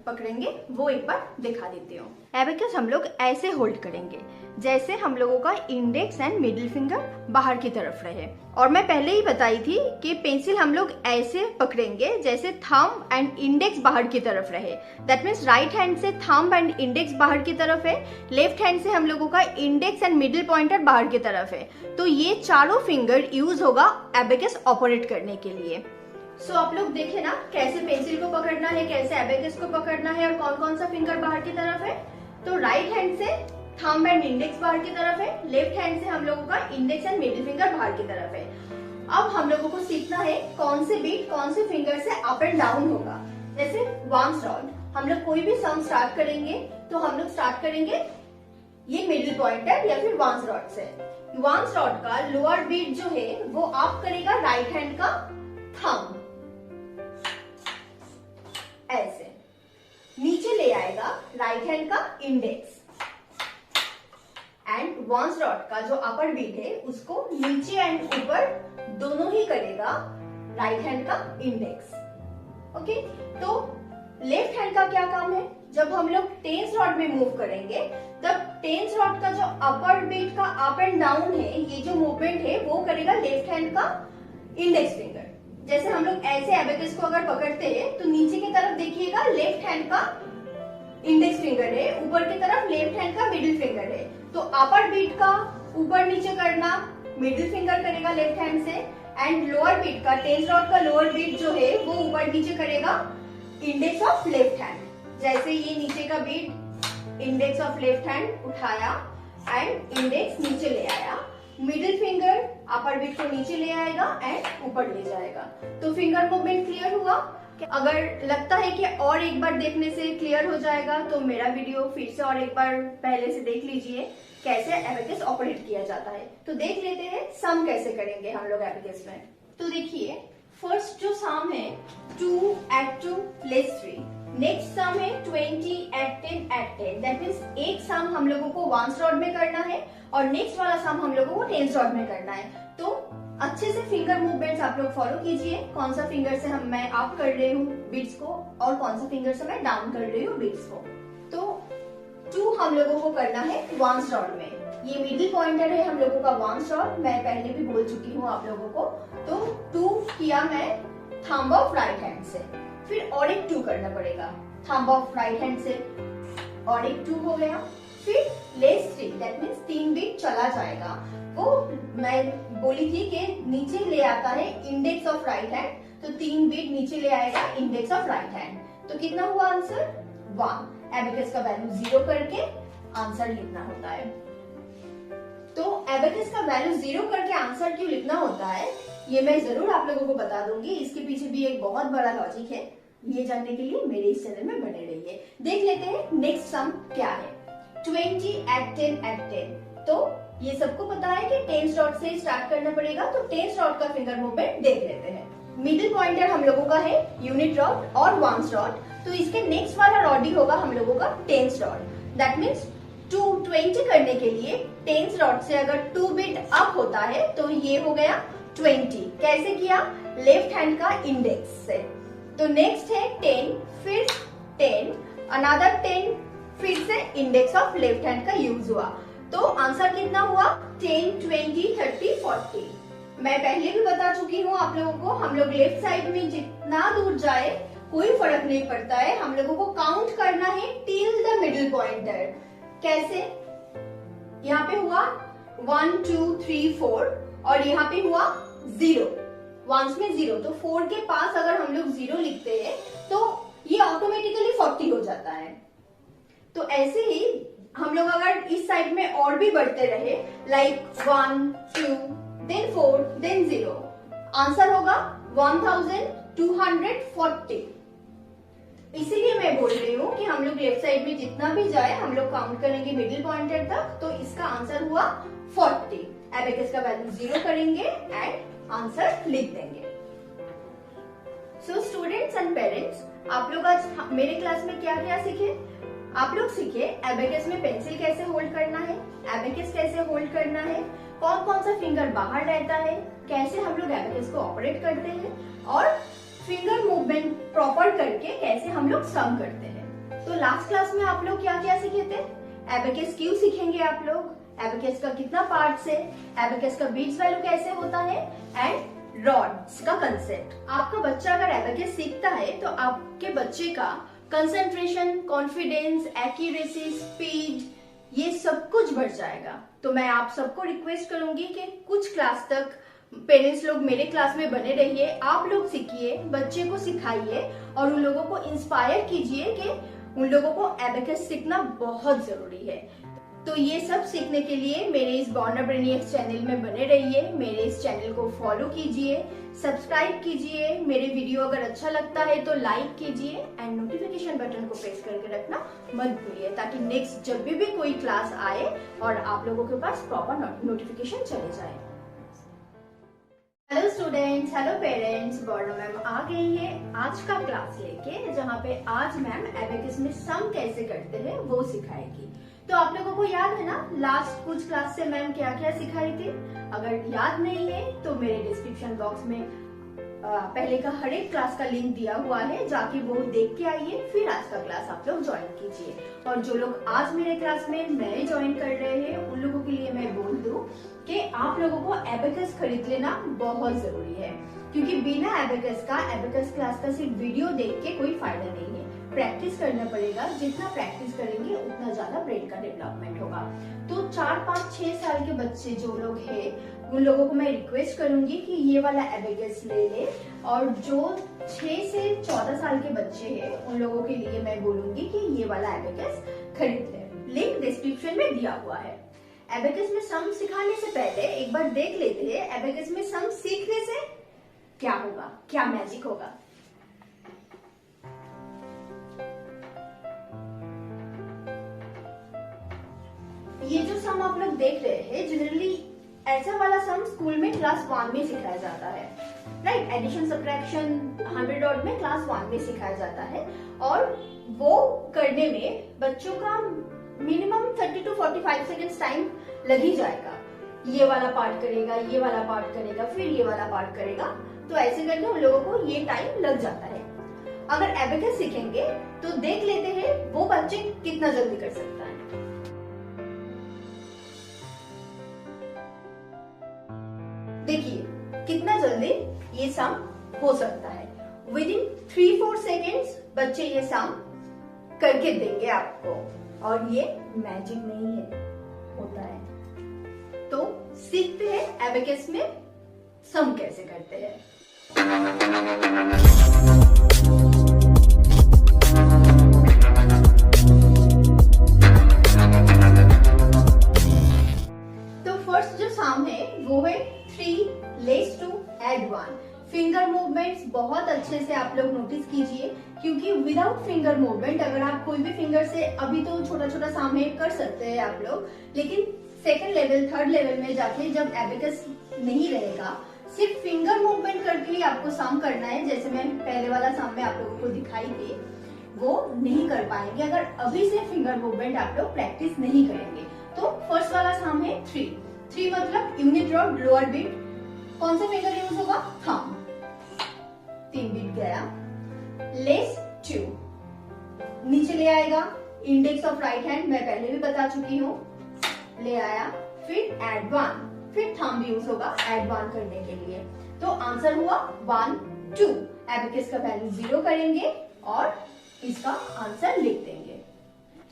Speaker 1: पकड़ेंगे वो एक बार दिखा देती हूँ। एबेकस हम लोग ऐसे होल्ड करेंगे जैसे हम लोगों का इंडेक्स एंड मिडिल फिंगर बाहर की तरफ रहे। और मैं पहले ही बताई थी कि पेंसिल हम लोग ऐसे पकड़ेंगे जैसे थंब एंड इंडेक्स बाहर की तरफ रहे। दैट मीन्स राइट हैंड से थंब एंड इंडेक्स बाहर की तरफ है, लेफ्ट हैंड से हम लोगों का इंडेक्स एंड मिडिल पॉइंटर बाहर की तरफ है। तो ये चारों फिंगर यूज होगा एबेकस ऑपरेट करने के लिए। सो आप लोग देखे ना कैसे पेंसिल को पकड़ना है, कैसे एबेकस को पकड़ना है और कौन कौन सा फिंगर बाहर की तरफ है। तो राइट हैंड से थंब एंड इंडेक्स बाहर की तरफ है, लेफ्ट हैंड से हम लोगों का इंडेक्स एंड मिडिल फिंगर बाहर की तरफ है। अब हम लोगों को सीखना है कौन से बीट कौन से फिंगर से अप एंड डाउन होगा। जैसे 1 रॉड, हम लोग कोई भी सम स्टार्ट करेंगे तो हम लोग स्टार्ट करेंगे ये मिडिल पॉइंटर या फिर 1 रॉड से। 1 रॉड का लोअर बीट जो है वो अप करेगा राइट हैंड का थंब, ऐसे नीचे ले आएगा राइट हैंड का इंडेक्स एंड 1 रॉड का जो अपर बीट है उसको नीचे एंड ऊपर दोनों ही करेगा राइट हैंड का इंडेक्स। ओके, तो लेफ्ट हैंड का क्या काम है? जब हम लोग 10 रॉड में मूव करेंगे तब 10 रॉड का जो अपर बीट का अप एंड डाउन है, ये जो मूवमेंट है वो करेगा लेफ्ट हैंड का इंडेक्स फिंगर। जैसे हम लोग ऐसे एबेकस को अगर पकड़ते हैं तो नीचे की तरफ देखिएगा लेफ्ट हैंड का इंडेक्स फिंगर है, ऊपर की तरफ लेफ्ट हैंड का मिडिल फिंगर है। तो अपर बीट का ऊपर नीचे करना मिडिल फिंगर करेगा लेफ्ट हैंड से एंड लोअर बीट का 10 रॉड का लोअर बीट जो है वो ऊपर नीचे करेगा इंडेक्स ऑफ लेफ्ट हैंड। जैसे ये नीचे का bead index of left hand उठाया एंड इंडेक्स नीचे ले आया, मिडिल फिंगर अपर बीट को नीचे ले आएगा एंड ऊपर ले जाएगा। तो फिंगर मूवमेंट क्लियर हुआ? अगर लगता है कि और एक बार देखने से क्लियर हो जाएगा तो मेरा वीडियो फिर से और एक बार पहले से देख लीजिए कैसे एबेकस ऑपरेट किया जाता है। तो देख लेते हैं सम कैसे करेंगे हम लोग एबेकस में। तो देखिए फर्स्ट जो सम है 2 + 2 + 3, नेक्स्ट सम है 20 + 10 + 10। दैट मीन्स एक सम हम लोगों को वंस रॉड में करना है और नेक्स्ट वाला सम हम लोगों को टेंस रॉड में करना है। तो अच्छे से फिंगर मूवमेंट्स आप लोग फॉलो कीजिए, कौन सा फिंगर से मैं अप कर रही हूँ बीट्स को और कौन सा फिंगर से मैं डाउन कर रही हूँ बीट्स को। तो 2 हम लोगों को करना है वंस रॉड में। ये मिडिल पॉइंटर है हम लोगों का वंस रॉड, मैं पहले भी बोल चुकी हूँ आप लोगों को। तो 2 किया मैं थंब ऑफ राइट हैंड से, फिर और एक 2 करना पड़ेगा थंब ऑफ राइट हैंड से, और एक 2 हो गया। फिर लेस 3, दैट मीन्स 3 बीट चला जाएगा। वो मैं बोली थी कि नीचे ले आता है इंडेक्स ऑफ राइट हैंड, तो 3 बीट नीचे ले आएगा इंडेक्स ऑफ राइट हैंड। तो कितना हुआ आंसर 1। एबेकस का वैल्यू 0 करके आंसर लिखना होता है। तो एबेकस का वैल्यू 0 करके आंसर क्यों लिखना होता है ये मैं जरूर आप लोगों को बता दूंगी। इसके पीछे भी एक बहुत बड़ा लॉजिक है, ये जानने के लिए मेरे इस चैनल में बने रहिए। देख लेते हैं नेक्स्ट सम क्या है। 20 at 10 at 10। तो ये सबको पता है कि टेंस रॉड से स्टार्ट करना पड़ेगा, तो टेंस रॉड का फिंगर मूवमेंट देख लेते हैं। मिडिल पॉइंटर हम लोगों का है यूनिट रॉड और वंस रॉड, तो इसके नेक्स्ट वाला रॉड ही होगा हम लोगों का टेंस रॉड। दैट मीन्स 20 करने के लिए टेंस रॉड से अगर 2 बिट अप होता है तो ये हो गया 20। कैसे किया? लेफ्ट हैंड का इंडेक्स से। तो नेक्स्ट है 10, फिर 10, अनदर 10, फिर से इंडेक्स ऑफ लेफ्ट हैंड का यूज हुआ। तो आंसर कितना हुआ 10, 20, 30, 40। मैं पहले भी बता चुकी हूँ आप लोगों को, हम लोग लेफ्ट साइड में जितना दूर जाए कोई फर्क नहीं पड़ता है, हम लोगों को काउंट करना है टिल द मिडिल पॉइंटर। कैसे? यहाँ पे हुआ 1, 2, 3, 4 और यहाँ पे हुआ 0, वंस में 0। तो 4 के पास अगर हम लोग 0 लिखते हैं तो ये ऑटोमेटिकली 40 हो जाता है। तो ऐसे ही हम लोग अगर इस साइड में और भी बढ़ते रहे लाइक 1, 2, देन 4, देन 0, आंसर होगा 1240। इसीलिए मैं बोल रही हूँ कि हम लोग लेफ्ट साइड में जितना भी जाए हम लोग काउंट करेंगे मिडिल पॉइंटर तक, तो इसका आंसर हुआ 40। एबेकस का वैल्यू 0 करेंगे एंड आंसर लिख देंगे। सो स्टूडेंट्स एंड पेरेंट्स, आप लोग आज मेरे क्लास में क्या क्या सीखे? आप लोग सीखे एबेकस में पेंसिल कैसे होल्ड करना है, एबेकस कैसे होल्ड करना है, कौन कौन सा फिंगर बाहर रहता है, कैसे हम लोग एबेकस को ऑपरेट करते हैं और फिंगर मूवमेंट प्रॉपर करके कैसे हम लोग सम करते हैं। तो लास्ट क्लास में आप लोग क्या क्या सीखे थे? एबेकस क्यों सीखेंगे आप लोग, एबेकस का कितना पार्ट्स है, एबेकस का बीट्स वैल्यू कैसे होता है एंड रॉड्स का कंसेप्ट। आपका बच्चा अगर एबेकस सीखता है तो आपके बच्चे का कंसंट्रेशन, कॉन्फिडेंस, एक्यूरेसी, स्पीड ये सब कुछ बढ़ जाएगा। तो मैं आप सबको रिक्वेस्ट करूंगी कि कुछ क्लास तक पेरेंट्स लोग मेरे क्लास में बने रहिए, आप लोग सीखिए, बच्चे को सिखाइए और उन लोगों को इंस्पायर कीजिए कि उन लोगों को एबेकस सीखना बहुत जरूरी है। तो ये सब सीखने के लिए मेरे इस बॉर्ना ब्रेनियक्स चैनल में बने रहिए, मेरे इस चैनल को फॉलो कीजिए, सब्सक्राइब कीजिए। मेरे वीडियो अगर अच्छा लगता है तो लाइक कीजिए एंड नोटिफिकेशन बटन को प्रेस करके रखना मत भूलिए, ताकि नेक्स्ट जब भी कोई क्लास आए और आप लोगों के पास प्रॉपर नोटिफिकेशन चले जाए। Hello students, hello parents, Borna ma'am आ गई है आज का क्लास लेके, जहाँ पे आज मैम एबेकस में सम कैसे करते हैं वो सिखाएगी। तो आप लोगों को याद है ना लास्ट कुछ क्लास से मैम क्या क्या सिखाई थी? अगर याद नहीं है तो मेरे डिस्क्रिप्शन बॉक्स में पहले का हर एक क्लास का लिंक दिया हुआ है, जाके वो देख के आइए, फिर आज का क्लास आप लोग ज्वाइन कीजिए। और जो लोग आज मेरे क्लास में नए ज्वाइन कर रहे हैं उन लोगों के लिए मैं बोल दूं कि आप लोगों को एबेकस खरीद लेना बहुत जरूरी है, क्योंकि बिना एबेकस का एबेकस क्लास का सिर्फ वीडियो देख के कोई फायदा नहीं है। प्रैक्टिस करना पड़ेगा, जितना प्रैक्टिस करेंगे उतना ज्यादा ब्रेन का डेवलपमेंट होगा। तो 4, 5, 6 साल के बच्चे जो लोग हैं उन लोगों को मैं रिक्वेस्ट करूंगी कि ये वाला एबेकस ले ले, और जो 6 से 14 साल के बच्चे हैं उन लोगों के लिए मैं बोलूंगी कि ये वाला एबेकस खरीद ले। लिंक डिस्क्रिप्शन में दिया हुआ है। एबेकस में सम सिखाने से पहले एक बार देख लेते हैं एबेकस में सम सीखने से क्या होगा, क्या मैजिक होगा। ये जो सम आप लोग देख रहे हैं जनरली ऐसा वाला सम स्कूल में क्लास 1 में सिखाया जाता है, राइट? एडिशन, सब्ट्रैक्शन, 100 ऑड में क्लास 1 में सिखाया जाता है, और वो करने में बच्चों का मिनिमम 30 to 45 सेकेंड्स टाइम लग ही जाएगा। ये वाला पार्ट करेगा, ये वाला पार्ट करेगा, फिर ये वाला पार्ट करेगा, तो ऐसे करके उन लोगों को ये टाइम लग जाता है। अगर एबेकस सीखेंगे तो देख लेते हैं वो बच्चे कितना जल्दी कर सकता है। देखिए कितना जल्दी ये सम हो सकता है। विदिन 3-4 सेकेंड्स बच्चे ये सम करके देंगे आपको, और ये मैजिक नहीं है, होता है। तो सीखते हैं एबेकस में सम कैसे करते हैं। तो फर्स्ट जो सम है वो है 3 लेस 2 ऐड 1। फिंगर मूवमेंट्स बहुत अच्छे से आप लोग नोटिस कीजिए, क्योंकि विदाउट फिंगर मूवमेंट अगर आप कोई भी फिंगर से, अभी तो छोटा छोटा सम है कर सकते हैं आप लोग, लेकिन सेकंड लेवल, थर्ड लेवल में जाके जब एबेकस नहीं रहेगा, सिर्फ फिंगर मूवमेंट करके ही आपको सम करना है, जैसे मैं पहले वाला सम में आप लोगों को दिखाई थी, वो नहीं कर पाएंगे अगर अभी से फिंगर मूवमेंट आप लोग प्रैक्टिस नहीं करेंगे। तो फर्स्ट वाला सम है 3 मतलब यूनिट रॉड लोअर बीट, कौन सा फिंगर यूज होगा? थंब। 3 बीट गया। लेस 2 नीचे ले आएगा, इंडेक्स ऑफ राइट हैंड मैं पहले भी बता चुकी हूँ, ले आया, फिर ऐड 1, फिर थंब यूज होगा ऐड 1 करने के लिए। तो आंसर हुआ 1 2। एबेकस का वैल्यू 0 करेंगे और इसका आंसर लिख देंगे।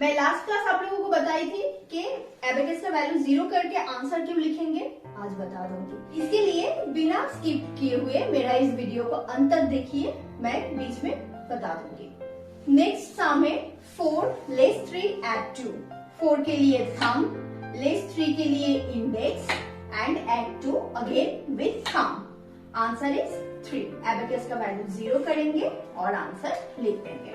Speaker 1: मैं लास्ट क्लास आप लोगों को बताई थी कि एबेकस का वैल्यू 0 करके आंसर क्यों लिखेंगे, आज बता दूंगी। इसके लिए बिना स्किप किए हुए मेरा इस वीडियो को अंत तक देखिए, मैं बीच में बता दूंगी। नेक्स्ट सम है 4 लेस 3 ऐड 2। 4 के लिए थंब, लेस 3 के लिए index and add 2 again with thumb. Answer is 3। Abacus का वैल्यू 0 करेंगे और आंसर लिख देंगे।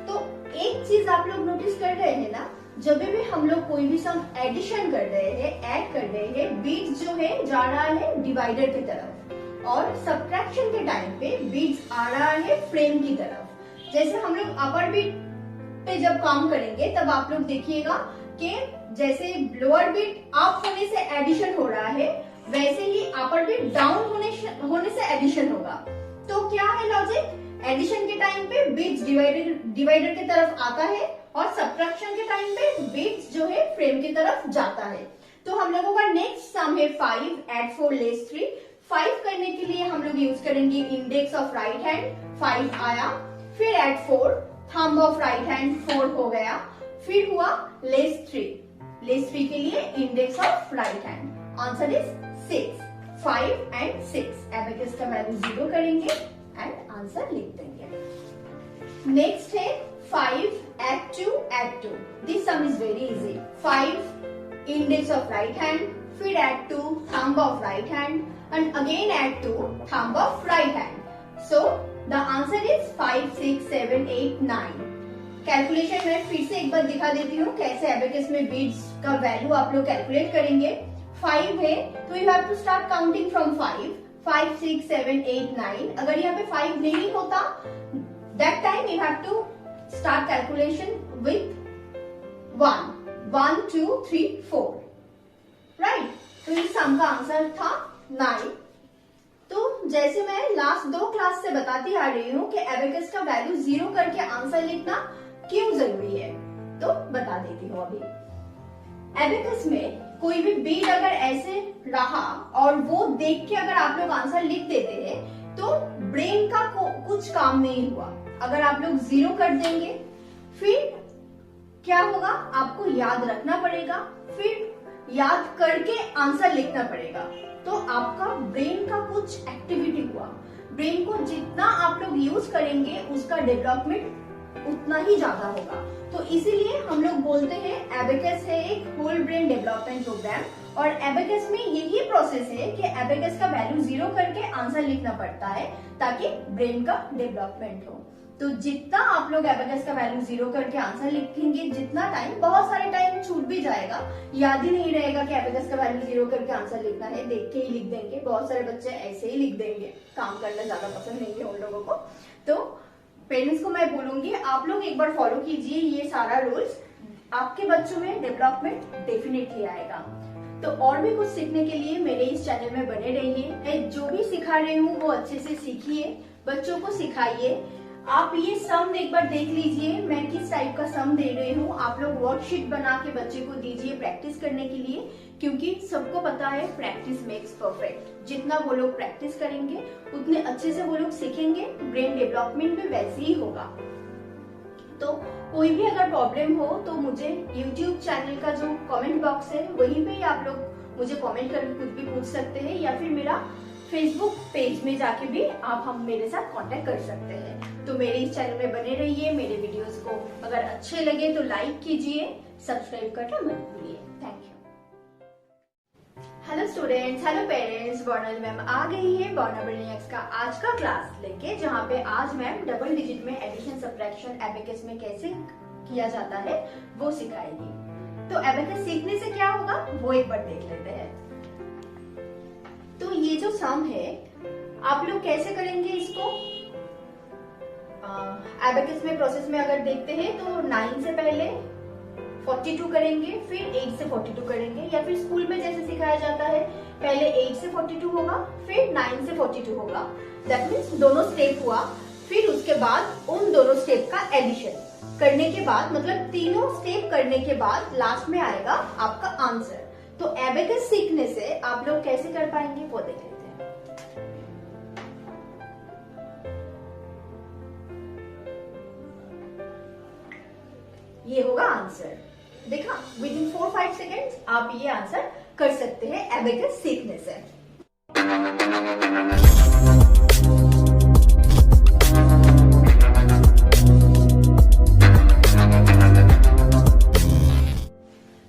Speaker 1: तो एक चीज आप लोग नोटिस कर रहे हैं ना, जब भी हम लोग कोई भी सम एडिशन कर रहे हैं, ऐड कर रहे हैं, बीट्स जो है जा रहा है डिवाइडर की तरफ, और सब्ट्रैक्शन के टाइम पे बीट्स आ रहा है फ्रेम की तरफ। जैसे हम लोग अपर बीट पे जब काम करेंगे तब आप लोग देखिएगा कि जैसे लोअर बीट अप होने से एडिशन हो रहा है, वैसे ही अपर बीट डाउन होने से एडिशन होगा। तो क्या है लॉजिक? एडिशन के टाइम पे बीट्स डिवाइडर की तरफ आता है और सब्ट्रैक्शन के टाइम पे बीट्स जो है फ्रेम की तरफ जाता है। तो हम लोगों का नेक्स्ट सम है 5 ऐड 4 लेस 3। 5 करने के लिए हम लोग यूज करेंगे इंडेक्स ऑफ राइट हैंड, 5 आया, फिर add 4, thumb of right hand 4 हो गया, फिर हुआ लेस 3। लेस 3 के लिए index of right hand, answer is 6। 5 and 6 abacus का वैल्यू 0 करेंगे एंड आंसर लिख देंगे। नेक्स्ट है 5 add 2 add 2। This sum is very easy. 5 index of right hand, फिर add 2 thumb of right hand and again add 2 thumb of right hand. So the answer is 5 6 7 8 9। Calculation मैं फिर से एक बार दिखा देती हूँ कैसे एबेकस में बीट्स का वैल्यू आप लोग कैलकुलेट करेंगे। 5 है तो you have to start counting from 5 5 6 7 8 9। अगर यहाँ पे 5 नहीं होता that time you have to start calculation with 1 2 3 4 right. तो इस सम का आंसर था 9। तो जैसे मैं लास्ट 2 क्लास से बताती आ रही हूँ कि एबेकस का वैल्यू 0 करके आंसर लिखना क्यों जरूरी है, तो बता देती हूँ अभी। एबेकस में कोई भी बीट अगर ऐसे रहा और वो देख के अगर आप लोग आंसर लिख देते हैं तो ब्रेन का कुछ काम नहीं हुआ। अगर आप लोग 0 कर देंगे फिर क्या होगा, आपको याद रखना पड़ेगा, फिर याद करके आंसर लिखना पड़ेगा। तो आपका ब्रेन का कुछ एक्टिविटी हुआ। ब्रेन को जितना आप लोग यूज करेंगे उसका डेवलपमेंट उतना ही ज्यादा होगा। तो इसीलिए हम लोग बोलते हैं एबेकस है एक होल ब्रेन डेवलपमेंट प्रोग्राम, और एबेकस में यही प्रोसेस है कि एबेकस का वैल्यू 0 करके आंसर लिखना पड़ता है ताकि ब्रेन का डेवलपमेंट हो। तो जितना आप लोग एबेकस का वैल्यू 0 करके आंसर लिखेंगे, जितना टाइम, बहुत सारे टाइम छूट भी जाएगा, याद ही नहीं रहेगा कि एबेकस का वैल्यू 0 करके आंसर लिखना है, देख के ही लिख देंगे। बहुत सारे बच्चे ऐसे ही लिख देंगे, काम करना ज्यादा पसंद नहीं है उन लोगों को। तो पेरेंट्स को मैं बोलूंगी आप लोग एक बार फॉलो कीजिए ये सारा रूल्स, आपके बच्चों में डेवलपमेंट डेफिनेटली आएगा। तो और भी कुछ सीखने के लिए मेरे इस चैनल में बने रहिए। मैं जो भी सिखा रही हूँ वो अच्छे से सीखिए, बच्चों को सिखाइए। आप ये सम एक बार देख लीजिए मैं किस टाइप का सम दे रही हूँ। आप लोग वर्कशीट बना के बच्चे को दीजिए प्रैक्टिस करने के लिए, क्योंकि सबको पता है प्रैक्टिस मेक्स परफेक्ट। जितना वो लोग प्रैक्टिस करेंगे उतने अच्छे से वो लोग सीखेंगे, ब्रेन डेवलपमेंट भी वैसे ही होगा। तो कोई भी अगर प्रॉब्लम हो तो मुझे YouTube चैनल का जो कमेंट बॉक्स है वहीं पे आप लोग मुझे कमेंट करके कुछ भी पूछ सकते हैं, या फिर मेरा फेसबुक पेज में जाके भी हम मेरे साथ कांटेक्ट कर सकते हैं। तो मेरे इस चैनल में बने रहिए। मेरे वीडियोस को अगर अच्छे लगे तो लाइक कीजिए, सब्सक्राइब करना मत भूलिए। Thank you. Hello students, hello parents, Bornal ma'am आ गई है बॉर्ना ब्रेनियक्स का आज का क्लास लेके, जहाँ पे आज मैम डबल डिजिट में एडिशन सब्ट्रैक्शन एबेकस में कैसे किया जाता है वो सिखाएगी। तो एबेकस सीखने से क्या होगा वो एक बार देख लेते हैं। तो ये जो सम है आप लोग कैसे करेंगे इसको, एबेकस में प्रोसेस में अगर देखते हैं तो 9 से पहले 42 करेंगे, फिर 8 से 42 करेंगे, या फिर स्कूल में जैसे सिखाया जाता है पहले 8 से 42 होगा फिर 9 से 42 होगा। दैट मीन्स दोनों स्टेप हुआ, फिर उसके बाद उन दोनों स्टेप का एडिशन करने के बाद, मतलब तीनों स्टेप करने के बाद लास्ट में आएगा आपका आंसर। तो एबेकस सीखने से आप लोग कैसे कर पाएंगे वो देख लेते हैं। ये होगा आंसर, देखा विद इन 4-5 सेकेंड्स आप ये आंसर कर सकते हैं एबेकस सीखने से।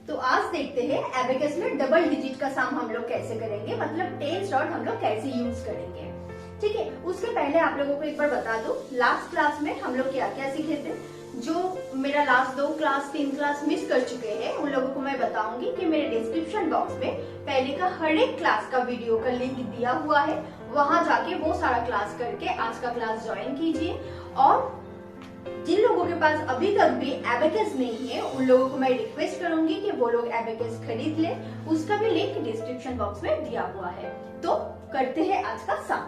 Speaker 1: तो आज देखते हैं एबेकस में डबल डिजिट का सम हम लोग कैसे करेंगे, मतलब टेल्स डॉट हम लोग कैसे यूज करेंगे। ठीक है, उसके पहले आप लोगों को एक बार बता दूं लास्ट क्लास में हम लोग क्या क्या सीखे थे। जो मेरा लास्ट 2 क्लास 3 क्लास मिस कर चुके हैं उन लोगों को मैं बताऊंगी कि मेरे डिस्क्रिप्शन बॉक्स में पहले का हर एक क्लास का वीडियो का लिंक दिया हुआ है, वहां जाके वो सारा क्लास करके आज का क्लास ज्वाइन कीजिए। और जिन लोगों के पास अभी तक भी एबेकस नहीं है उन लोगों को मैं रिक्वेस्ट करूंगी कि वो लोग एबेकस खरीद ले, उसका भी लिंक डिस्क्रिप्शन बॉक्स में दिया हुआ है। तो करते हैं आज का सम।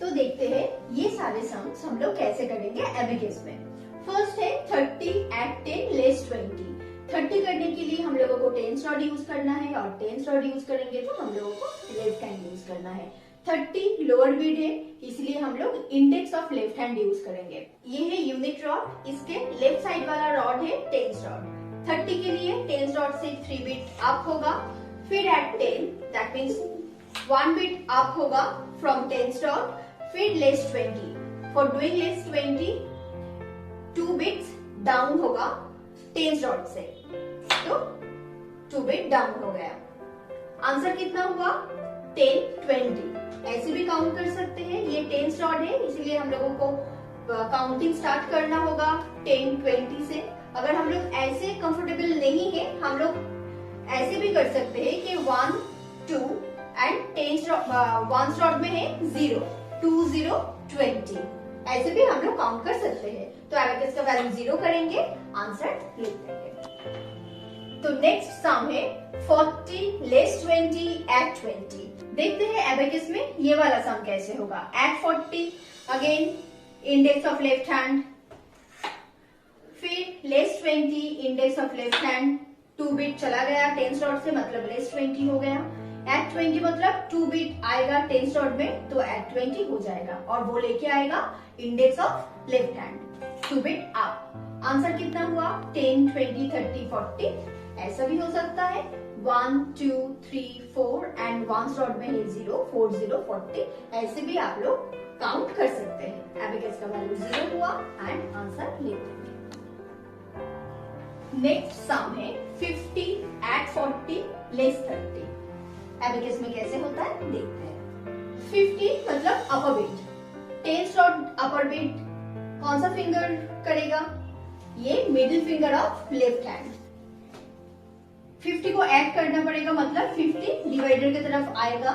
Speaker 1: तो देखते हैं ये सारे सम्स हम लोग कैसे करेंगे एबेकस में। फर्स्ट है 30 एट 10 लेस 20। 30 करने के लिए हम लोगों को टेंस रॉड यूज करना है, और टेंस रॉड यूज करेंगे तो हम लोगों को लेफ्ट हैंड यूज करना है। 30 लोअर बिट है इसलिए हम लोग index of left hand use करेंगे। ये है यूनिट रॉड, इसके लेफ्ट साइड वाला रॉड है टेंस रॉड। 30 के लिए टेंस रॉड से 3 बिट अप होगा, फिर at 10 that means 1 bead up होगा फ्रॉम टेंस रॉड, फिर less 20। For doing less 20 2 beads down होगा टेंस रॉड से, तो 2 बिट डाउन हो गया। आंसर कितना हुआ 10 20। ऐसे भी काउंट कर सकते हैं, ये टेंस रॉड है इसलिए हम लोगों को काउंटिंग स्टार्ट करना होगा 10 20 से। अगर हम लोग ऐसे कंफर्टेबल नहीं है हम लोग ऐसे भी कर सकते हैं कि 1 2 एंड टेंस वन रॉड में है 0 2 0 20, ऐसे भी हम लोग काउंट कर सकते हैं। तो एबेकस का वैल्यू 0 करेंगे, आंसर लिख देंगे। तो नेक्स्ट सम है 40 लेस 20 एट 20। देखते हैं एबेकस में ये वाला सम कैसे होगा। At 40 again index of left hand, फिर less 20 index of left hand, 2 bit चला गया टेंस रॉड से मतलब लेस 20 हो गया। एट 20 मतलब 2 बिट आएगा टेंस रॉड में तो एट 20 हो जाएगा, और वो लेके आएगा index of left hand 2 bit up. Answer कितना हुआ 10 20 30 40। ऐसा भी हो सकता है 1 2 3 4 एंड वन रॉड में है 0 4 0 40। ऐसे भी आप लोग काउंट कर सकते हैं। एबेकस का वैल्यू 0 हुआ एंड आंसर लिख देंगे। नेक्स्ट सम है 50 एट 40 लेस 30। एबेकस में कैसे होता है देखते हैं। 50 मतलब अपर बिट, टेंस रॉड अपर बिट कौन सा फिंगर करेगा, ये middle finger of left hand. 50 को ऐड करना पड़ेगा मतलब 50 डिवाइडर की तरफ आएगा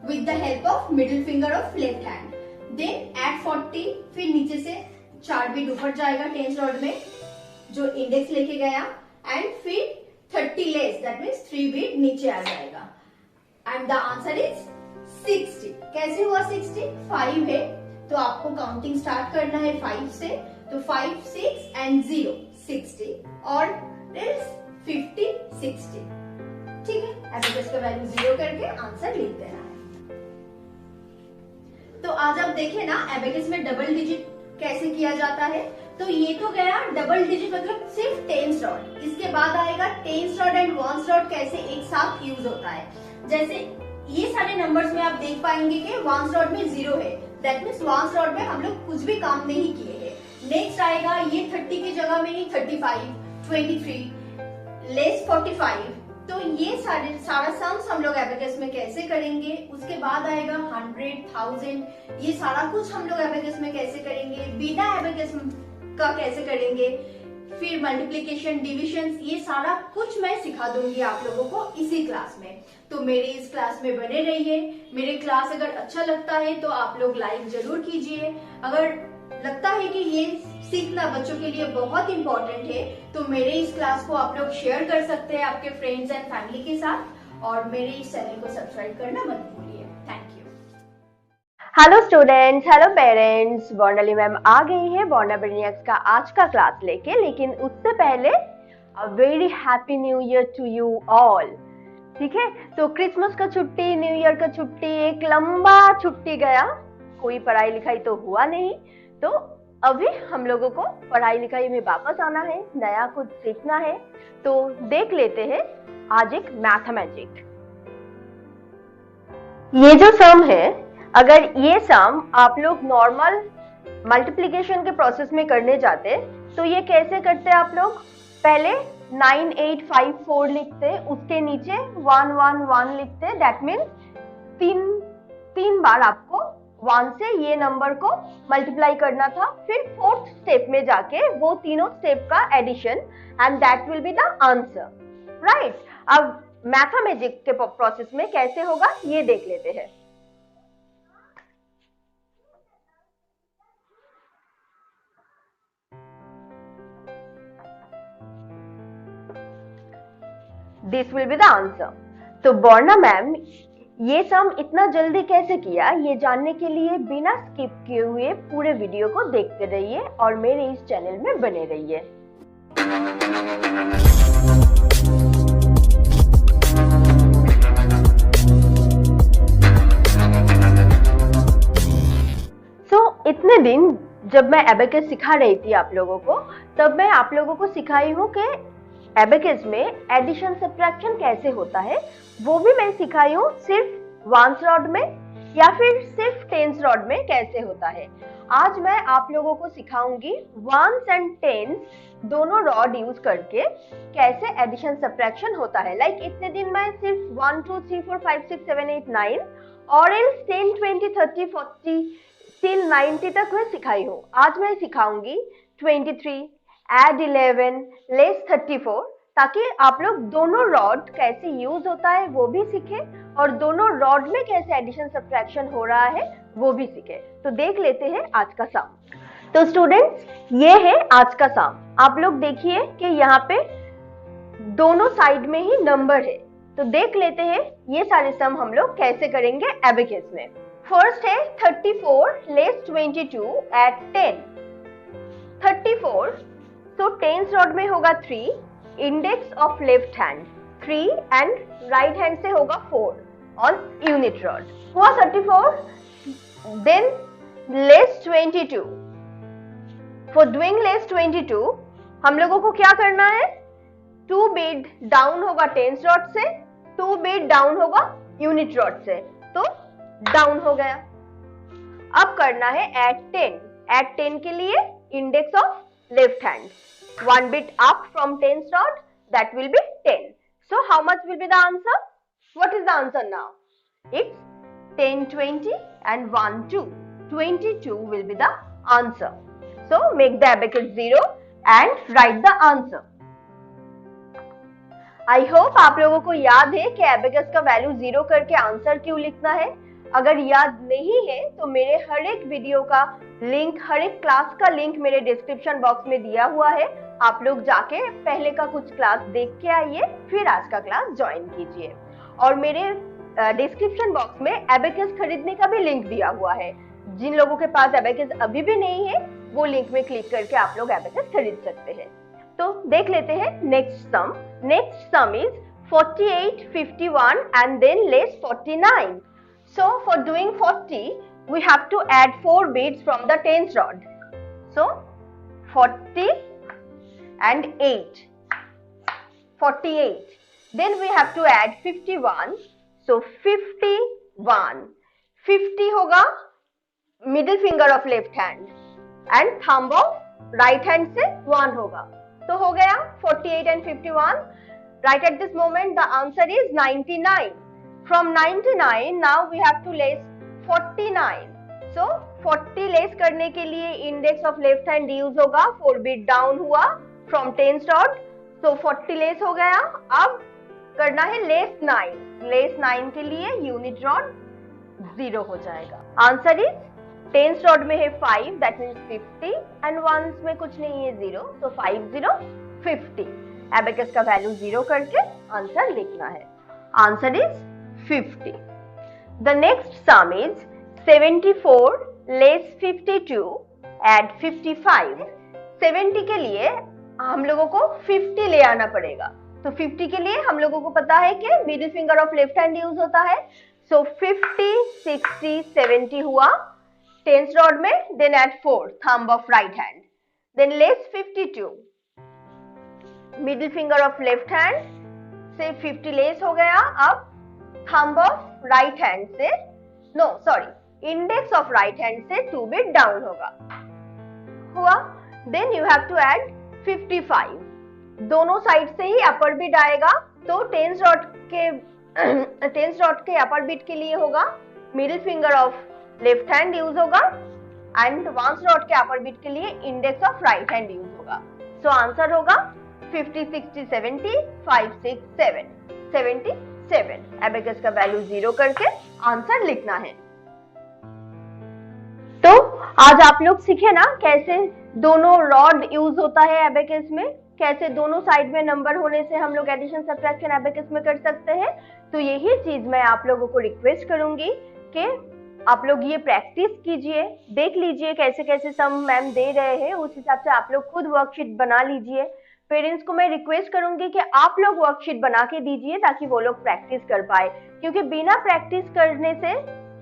Speaker 1: with the help of middle finger of left hand. Then at 40 फिर नीचे से 4 बीट ऊपर जाएगा टेंस रॉड में जो इंडेक्स लेके गया एंड फिर 30 लेस दैट मीन्स 3 बीट नीचे आ जाएगा एंड द आंसर इज 60। कैसे हुआ 60? 5 है तो आपको काउंटिंग स्टार्ट करना है 5 से, तो 5 6 एंड 0 60 और 50 60। ठीक है, एबेकस का वैल्यू 0 करके आंसर लिख देना है। तो आज आप देखें ना एबेकस में डबल डिजिट कैसे किया जाता है। तो ये तो गया डबल डिजिट मतलब सिर्फ टेंस रॉड, इसके बाद आएगा tens rod and ones rod कैसे एक साथ यूज होता है। जैसे ये सारे नंबर्स में आप देख पाएंगे कि वंस रॉड में 0 है, दैट मीन्स वंस रॉड में हम लोग कुछ भी काम नहीं किए हैं। नेक्स्ट आएगा ये 30 की जगह में ही 35, 23, लेस 45। तो ये सारा सम्स हम लोग एबेकस में कैसे करेंगे। उसके बाद आएगा 100, 1000, ये सारा कुछ हम लोग एबेकस में कैसे करेंगे, बिना एबेकस का कैसे करेंगे, फिर मल्टीप्लिकेशन, डिविजन, ये सारा कुछ मैं सिखा दूंगी आप लोगों को इसी क्लास में। तो मेरे इस क्लास में बने रहिए। मेरे क्लास अगर अच्छा लगता है तो आप लोग लाइक जरूर कीजिए। अगर लगता है कि ये सीखना बच्चों के लिए बहुत इंपॉर्टेंट है तो मेरे इस क्लास को आप लोग शेयर कर सकते हैं आपके फ्रेंड्स एंड फैमिली के साथ, और मेरे इस चैनल को सब्सक्राइब करना मत भूलिए। Thank you.
Speaker 2: Hello students, hello parents, Bornali ma'am आ गई है बॉर्ना ब्रेनियक्स का आज का क्लास लेके। लेकिन उससे पहले a very happy new year to you all. ठीक है, तो क्रिसमस का छुट्टी, न्यू ईयर का छुट्टी, एक लंबा छुट्टी गया, कोई पढ़ाई लिखाई तो हुआ नहीं। तो अभी हम लोगों को पढ़ाई लिखाई में वापस आना है, नया कुछ सीखना है। तो देख लेते हैं आज एक मैथमेटिक। ये जो सम है, अगर ये सम आप लोग नॉर्मल मल्टीप्लिकेशन के प्रोसेस में करने जाते तो ये कैसे करते आप लोग। पहले 9854 लिखते, उसके नीचे 111 लिखते, दैट मीन्स तीन बार आपको 1 से ये नंबर को मल्टीप्लाई करना था। फिर 4th स्टेप में जाके वो तीनों स्टेप का addition and that will be the answer, right. अब मैथमेटिक्स के प्रोसेस में कैसे होगा ये देख लेते हैं। This will be the answer. तो बॉर्ना मैम ये सम इतना जल्दी कैसे किया, ये जानने के लिए बिना स्किप किए हुए पूरे वीडियो को देखते रहिए और मेरे इस चैनल में बने रहिए। इतने दिन जब मैं एबेकस सिखा रही थी आप लोगों को, तब मैं आप लोगों को सिखाई हूँ कि एबेकस में एडिशन सब्ट्रैक्शन कैसे होता है। वो भी मैं सिखाई हूँ सिर्फ वंस रॉड में या फिर सिर्फ टेंस रॉड में कैसे होता है। आज मैं आप लोगों को सिखाऊंगी वंस एंड टेंस दोनों रॉड यूज करके कैसे एडिशन सब्ट्रैक्शन होता है। लाइक इतने दिन मैं सिर्फ 1 2 3 4 5 6 7 8 9 और 10 20 30 40 till 90 तक मैं सिखाई हूँ। आज मैं सिखाऊंगी 23, add 11, less 34, ताकि आप लोग दोनों रॉड कैसे यूज होता है वो भी सीखे और दोनों रॉड में कैसे एडिशन सब्ट्रैक्शन हो रहा है वो भी सीखे। तो देख लेते हैं आज का सम। तो स्टूडेंट्स ये है आज का सम। आप लोग देखिए कि यहाँ पे दोनों साइड में ही नंबर है। तो देख लेते हैं ये सारे सम हम लोग कैसे करेंगे एबेकस में। फर्स्ट है 34 लेस 22 एट 10। 34 तो टेंस रॉड में होगा 3, index of left hand 3 and right hand से होगा 4 ऑन यूनिट रॉड। हुआ 34, than less 22। For doing less 22 हम लोगों को क्या करना है, 2 बीट डाउन होगा टेंस रॉड से, 2 बीट डाउन होगा यूनिट रॉड से, तो डाउन हो गया। अब करना है एट 10। एट 10 के लिए index of left hand 1 bit up from tens rod, that will be 10. So how much will be the answer? What is the answer now? It's 10 20 and 1 2. 22 will be the answer. So make the abacus 0 and write the answer. I hope आप लोगों को याद है कि abacus का value 0 करके answer क्यों लिखना है।
Speaker 3: अगर याद नहीं है तो मेरे हर एक वीडियो का लिंक, हर एक क्लास का लिंक मेरे डिस्क्रिप्शन बॉक्स में दिया हुआ है। आप लोग जाके पहले का कुछ क्लास देख के आइए, फिर आज का क्लास ज्वाइन कीजिए। और मेरे डिस्क्रिप्शन बॉक्स में एबेकस खरीदने का भी लिंक दिया हुआ है। जिन लोगों के पास एबेकस अभी भी नहीं है, वो लिंक में क्लिक करके आप लोग एबेकस खरीद सकते हैं। तो देख लेते हैं next sum. Next sum is 48, 51 and then less 49. So for doing 40, we have to add 4 beads from the tens rod. So 40 and 8. 48. Then we have to add 51. So 51. 50 होगा middle finger of left hand and thumb of right hand से 1 होगा। तो हो गया 48 and 51. Right at this moment the answer is 99. From 99 now we have to less 49. So 40 less करने के लिए index of left hand use होगा, 4 beat down हुआ from tens rod. So 40 less हो गया। अब करना है less 9. Less 9 के लिए unit rod 0 हो जाएगा। Answer is tens rod में है 5, that means 50 and ones में कुछ नहीं है 0, तो 5 0 50। एबेकस का वैल्यू 0 करके आंसर लिखना है। Answer is 50। The next sum is 74 less 52 add 55। 70 के लिए हम लोगों को 50 ले आना पड़ेगा। तो 50 के लिए हम लोगों को पता है कि middle finger of left hand use होता है। सो 50, 60, 70 हुआ टेंस रॉड में, then add 4 thumb of right hand, then less 52 middle finger of left hand से 50 लेस हो गया। अब थंब ऑफ राइट हैंड से, no sorry, index of right hand से 2 बिट डाउन होगा हुआ। Then you have to add 55। दोनों side से ही अपर बिट आएगा, तो टेंस रॉड के अपर बिट के लिए होगा middle finger of left hand use होगा एंड वांस रॉड के अपर बिट के लिए index of right hand use होगा। सो आंसर होगा 50, 60, 70, 5, 6, 7, 77। एबेकस का वैल्यू 0 करके आंसर लिखना है। तो आज आप लोग सीखे ना कैसे दोनों रॉड यूज होता है एबेकस में, कैसे दोनों साइड में नंबर होने से हम लोग एडिशन सब्ट्रैक्शन एबेकस में कर सकते हैं। तो यही चीज मैं आप लोगों को रिक्वेस्ट करूंगी कि आप लोग ये प्रैक्टिस कीजिए, देख लीजिए कैसे कैसे सम मैम दे रहे हैं, उस हिसाब से आप लोग खुद वर्कशीट बना लीजिए। पेरेंट्स को मैं रिक्वेस्ट करूंगी कि आप लोग वर्कशीट बना के दीजिए ताकि वो लोग प्रैक्टिस कर पाए, क्योंकि बिना प्रैक्टिस करने से,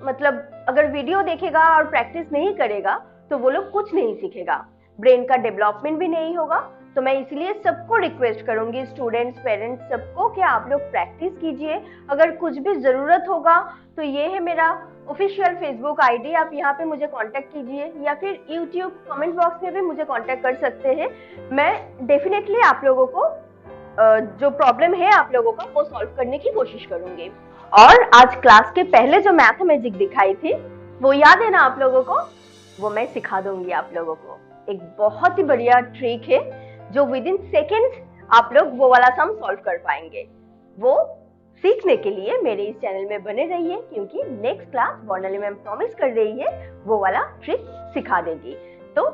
Speaker 3: मतलब अगर वीडियो देखेगा और प्रैक्टिस नहीं करेगा तो वो लोग कुछ नहीं सीखेगा, ब्रेन का डेवलपमेंट भी नहीं होगा। तो मैं इसलिए सबको रिक्वेस्ट करूंगी, स्टूडेंट्स, पेरेंट्स, सबको, कि आप लोग प्रैक्टिस कीजिए। अगर कुछ भी जरूरत होगा तो ये है मेरा ऑफिशियल फेसबुक आईडी, आप यहाँ पे मुझे कांटेक्ट कीजिए, या फिर यूट्यूब कमेंट बॉक्स में भी मुझे कांटेक्ट कर सकते हैं। मैं डेफिनेटली आप लोगों को जो प्रॉब्लम है आप लोगों का वो सॉल्व करने की कोशिश करूंगी। और आज क्लास के पहले जो मैथ मैजिक दिखाई थी वो याद है ना आप लोगों को, वो मैं सिखा दूंगी आप लोगों को। एक बहुत ही बढ़िया ट्रिक है जो विद इन सेकेंड्स आप लोग वो वाला सम सॉल्व कर पाएंगे। वो सीखने के लिए मेरे इस चैनल में बने रहिए, क्योंकि नेक्स्ट क्लास बॉर्नाली मैम प्रॉमिस कर रही है वो वाला ट्रिक सिखा देगी। तो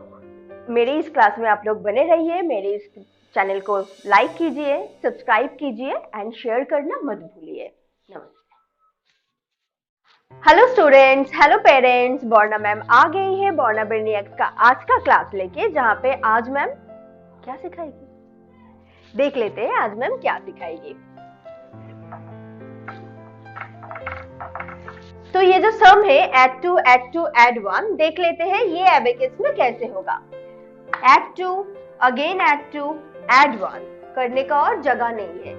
Speaker 3: मेरे इस क्लास में आप लोग बने रहिए, मेरे इस चैनल को लाइक कीजिए, सब्सक्राइब कीजिए एंड शेयर करना मत भूलिए। नमस्ते। Hello students, hello parents, Borna ma'am आ गई है बॉर्ना ब्रेनियक्स का आज का क्लास लेके, जहाँ पे आज मैम क्या सिखाएगी देख लेते हैं आज मैम क्या सिखाएगी। तो ये जो सम है add 2 add 1 देख लेते हैं ये एबेकस में कैसे होगा। add 2 again add 2 add 1 करने का और जगह नहीं है,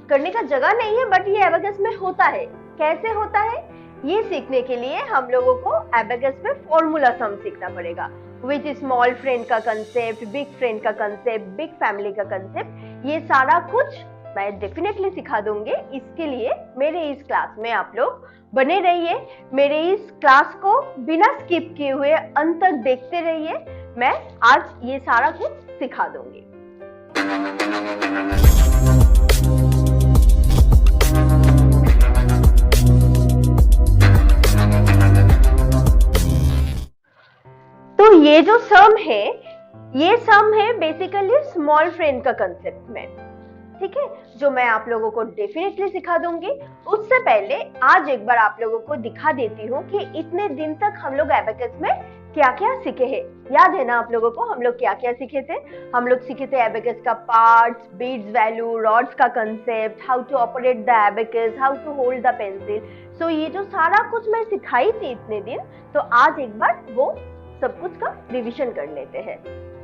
Speaker 3: करने का जगह नहीं है, बट ये एबेकस में होता है। कैसे होता है ये सीखने के लिए हम लोगों को एबेकस में फॉर्मूला सम सीखना पड़ेगा, विच स्मॉल फ्रेंड का कंसेप्ट, बिग फ्रेंड का कंसेप्ट, बिग फैमिली का कंसेप्ट, ये सारा कुछ मैं डेफिनेटली सिखा दूंगी। इसके लिए मेरे इस क्लास में आप लोग बने रहिए, मेरे इस क्लास को बिना स्किप किए हुए अंत तक देखते रहिए। मैं आज ये सारा कुछ सिखा दूंगी। ये जो सम है, ये सम है बेसिकली स्मॉल फ्रेंड का कंसेप्ट में, ठीक है, जो मैं आप लोगों को डेफिनेटली सिखा दूंगी। उससे पहले आज एक बार आप लोगों को दिखा देती हूँ कि इतने दिन तक हम लोग एबेकस में क्या क्या सीखे हैं। याद है ना आप लोगों को हम लोग क्या क्या सीखे थे? हम लोग सीखे थे एबेकस का पार्ट्स, बीट्स वैल्यू, रॉड्स का concept, how to operate the abacus, how to hold the pencil. So ये जो सारा कुछ मैं सिखाई थी इतने दिन, तो आज एक बार वो सब कुछ का रिविजन कर लेते हैं।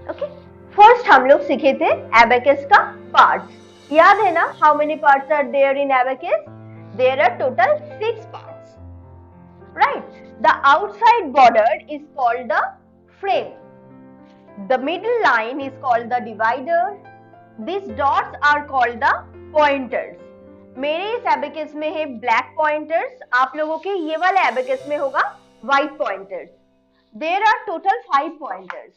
Speaker 3: ओके, फर्स्ट हम लोग सीखे थे एबेकस का पार्ट्स। याद है ना, how many parts are there in abacus? There are total 6 parts, right? The outside border is called the frame. The middle line is called the divider. These dots are called the pointers. मेरे इस abacus में है black pointers, आप लोगों के ये वाले abacus में होगा white pointers. There are total 5 pointers.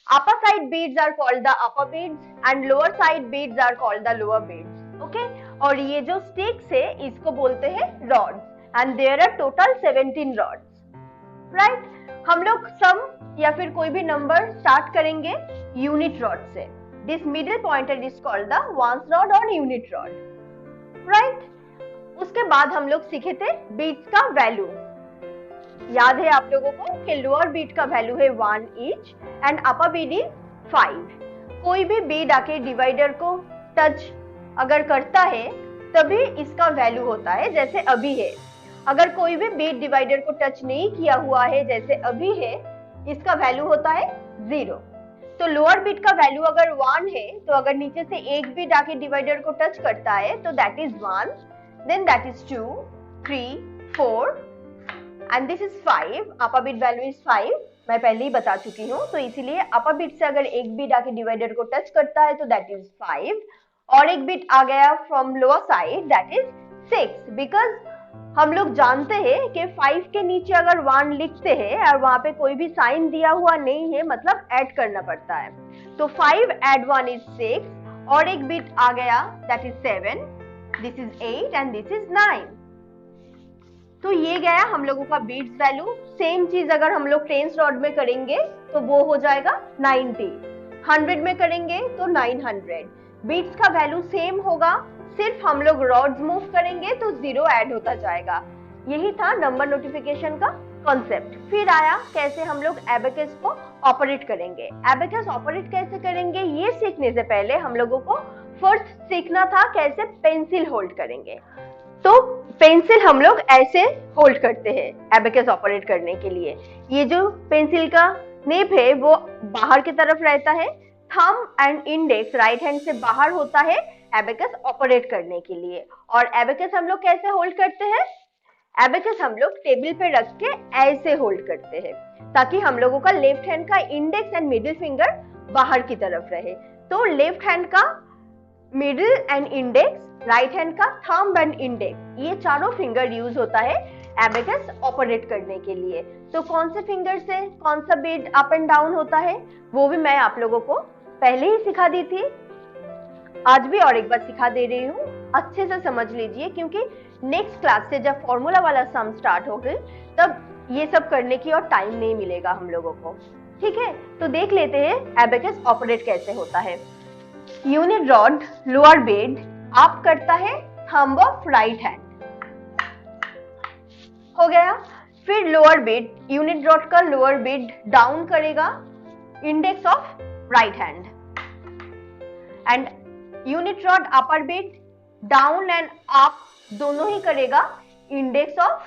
Speaker 3: Upper side beads are called the upper beads and lower side beads are called the lower beads. Okay? और ये जो sticks है इसको बोलते हैं rods. And there are total 17 rods. Right? हम लोग sum या फिर कोई भी नंबर स्टार्ट करेंगे यूनिट रॉड से। This middle pointer is called the ones rod or unit rod. Right? उसके बाद हम लोग सीखे थे beads का वैल्यू। याद है आप लोगों को कि लोअर बीट का वैल्यू है 1 each and upper bead is 5। कोई भी बीट आके डिवाइडर को टच अगर करता है तभी इसका वैल्यू होता है, जैसे अभी है। अगर कोई भी बीट डिवाइडर को टच नहीं किया हुआ है जैसे अभी है, इसका वैल्यू होता है 0। तो लोअर बीट का वैल्यू अगर 1 है तो अगर नीचे से एक बीट आके डिवाइडर को टच करता है तो that is 1, then that is 2, 3, 4 and this is 5. Upper bead value is 5, मैं पहले ही बता चुकी हूँ। तो इसीलिए अपर बीट से अगर एक बीट आके डिवाइडर को टच करता है तो दैट इज 5 और एक बीट आ गया from lower side that is 6। Because हम लोग जानते हैं कि 5 के नीचे अगर 1 लिखते हैं और वहां पे कोई भी साइन दिया हुआ नहीं है, मतलब ऐड करना पड़ता है। तो 5 ऐड 1 इज 6 और एक बीट आ गया that is 7, this is 8 and this is 9। तो ये गया हम लोगों का बीट्स वैल्यू। सेम चीज अगर हम लोग टेंस रॉड में करेंगे तो वो हो जाएगा 90, 100 में करेंगे तो 900। बीट्स का वैल्यू सेम होगा, सिर्फ हम लोग रॉड्स मूव करेंगे तो 0 ऐड होता जाएगा। यही था नंबर नोटिफिकेशन का कॉन्सेप्ट। फिर आया कैसे हम लोग एबेकस को ऑपरेट करेंगे। एबेकस ऑपरेट कैसे करेंगे ये सीखने से पहले हम लोगों को फर्स्ट सीखना था कैसे पेंसिल होल्ड करेंगे। तो पेंसिल हम लोग ऐसे होल्ड करते हैं एबेकस ऑपरेट करने के लिए। ये जो पेंसिल का नेप है वो बाहर की तरफ रहता है, thumb and index right hand से बाहर होता है एबेकस ऑपरेट करने के लिए। और एबेकस हम लोग कैसे होल्ड करते हैं? एबेकस हम लोग टेबल पे रख के ऐसे होल्ड करते हैं ताकि हम लोगों का लेफ्ट हैंड का इंडेक्स एंड मिडिल फिंगर बाहर की तरफ रहे। तो लेफ्ट हैंड का middle and index, right hand का थंब एंड इंडेक्स, ये चारों फिंगर यूज होता है एबेकस ऑपरेट करने के लिए। तो कौन से फिंगर से कौन सा बीट अप एंड डाउन होता है वो भी मैं आप लोगों को पहले ही सिखा दी थी, आज भी और एक बार सिखा दे रही हूँ। अच्छे से समझ लीजिए क्योंकि नेक्स्ट क्लास से जब फॉर्मूला वाला सम स्टार्ट होगी तब ये सब करने की और टाइम नहीं मिलेगा हम लोगों को। ठीक है, तो देख लेते हैं एबेकस ऑपरेट कैसे होता है। Unit rod lower bead up करता है थंब ऑफ राइट हैंड, हो गया। फिर लोअर बीट, यूनिट रॉड का लोअर बीट डाउन करेगा index of right hand and unit rod upper bead down and up दोनों ही करेगा इंडेक्स ऑफ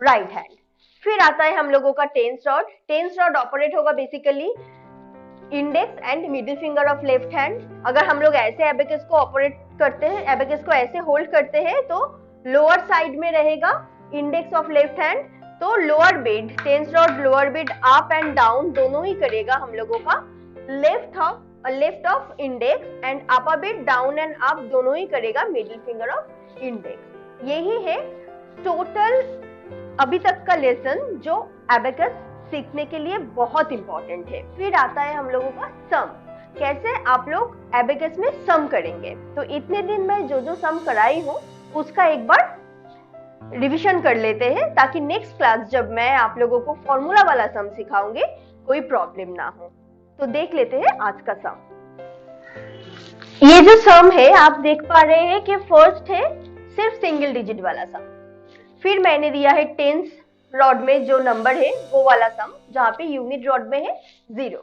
Speaker 3: राइट हैंड। फिर आता है हम लोगों का tens rod. Tens rod operate होगा basically index and middle finger of left hand. अगर हम लोग ऐसे एबेकस को ऑपरेट करते हैं, एबेकस को ऐसे होल्ड करते हैं तो लोअर साइड में रहेगा इंडेक्स ऑफ लेफ्ट हैंड। तो lower bead, tens rod lower bead up and down दोनों ही करेगा हम लोगों का left of index and upper bead down and up दोनों ही करेगा मिडिल फिंगर ऑफ इंडेक्स। यही है टोटल अभी तक का लेसन जो एबेकस सीखने के लिए बहुत इंपॉर्टेंट है। फिर आता है हम लोगों का सम, कैसे आप लोग एबेकस में सम करेंगे। तो इतने दिन में जो सम कराई हूँ उसका एक बार रिवीजन कर लेते हैं ताकि नेक्स्ट क्लास जब मैं आप लोगों को फॉर्मूला वाला सम सिखाऊंगी कोई प्रॉब्लम ना हो। तो देख लेते हैं आज का सम। ये जो सम है आप देख पा रहे हैं कि फर्स्ट है सिर्फ सिंगल डिजिट वाला सम, फिर मैंने दिया है टेंस रॉड में जो नंबर है वो वाला सम जहां पे यूनिट रॉड में है 0,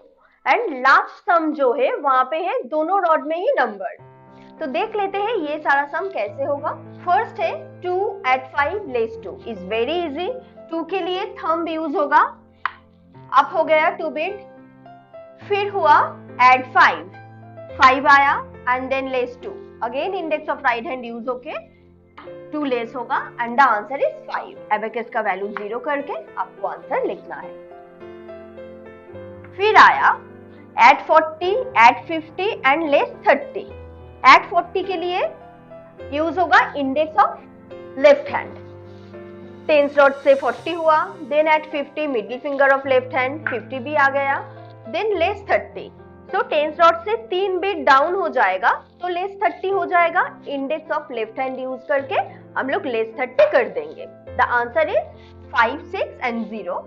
Speaker 3: एंड लास्ट सम जो है वहां पे है दोनों रॉड में ही नंबर। तो देख लेते हैं ये सारा सम कैसे होगा। फर्स्ट है 2 add 5 less 2 is very easy. 2 के लिए थंब यूज होगा, अप हो गया 2 बिट, फिर हुआ add 5 आया and than less 2, again index of right hand use होके 2 लेस होगा and the answer is 5। Abacus का वैल्यू 0 करके आपको आंसर लिखना है। फिर आया add 40 add 50 and less 30। add 40 के लिए यूज होगा index of left hand, tens rod से 40 हुआ, then add 50 middle finger of left hand 50 भी आ गया, देन लेस 30। तो टेंस रॉड से 3 बिट डाउन हो जाएगा तो लेस 30 हो जाएगा, index of left hand use करके हम लोग लेस 30 कर देंगे। द आंसर इज 5 6 एंड 0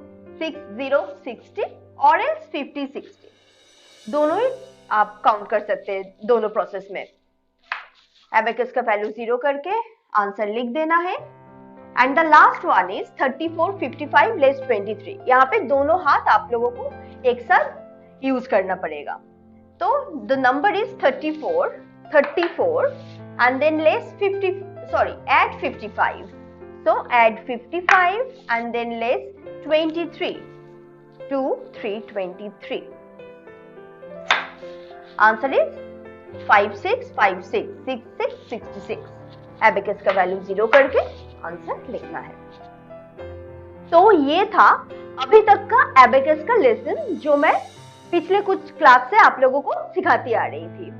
Speaker 3: 6 0 60 और एल्स 50 60। दोनों ही आप काउंट कर सकते हैं दोनों प्रोसेस में। एबेकस का वैल्यू 0 करके आंसर लिख देना है। And the last one is 34 55 less 23। यहाँ पे दोनों हाथ आप लोगों को एक साथ यूज करना पड़ेगा। तो the number is 34 and than less 50, sorry add 55। So add 55 and then less 23 to 323. Answer is 56 56 66 66। Abacus का वैल्यू 0 करके आंसर लिखना है। तो ये था अभी तक का एबेकस का लेसन जो मैं पिछले कुछ क्लास से आप लोगों को सिखाती आ रही थी।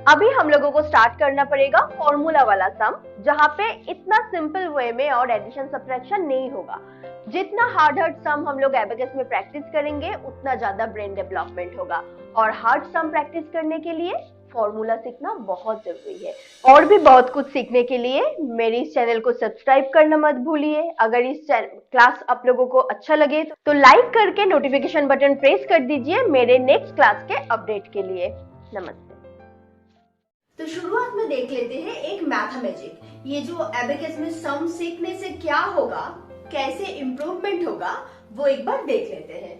Speaker 3: अभी हम लोगों को स्टार्ट करना पड़ेगा फॉर्मूला वाला सम, जहां पे इतना सिंपल वे में और एडिशन सब्ट्रैक्शन नहीं होगा। जितना हार्ड सम हम लोग एबेकस में प्रैक्टिस करेंगे उतना ज्यादा ब्रेन डेवलपमेंट होगा, और हार्ड सम प्रैक्टिस करने के लिए फॉर्मूला सीखना बहुत जरूरी है। और भी बहुत कुछ सीखने के लिए मेरे इस चैनल को सब्सक्राइब करना मत भूलिए। अगर इस क्लास आप लोगों को अच्छा लगे तो लाइक करके नोटिफिकेशन बटन प्रेस कर दीजिए मेरे नेक्स्ट क्लास के अपडेट के लिए। नमस्ते।
Speaker 1: तो शुरुआत में देख लेते हैं एक मैथमेटिक। ये जो एबेकस में सम सीखने से क्या होगा, कैसे इम्प्रूवमेंट होगा, वो एक बार देख लेते हैं।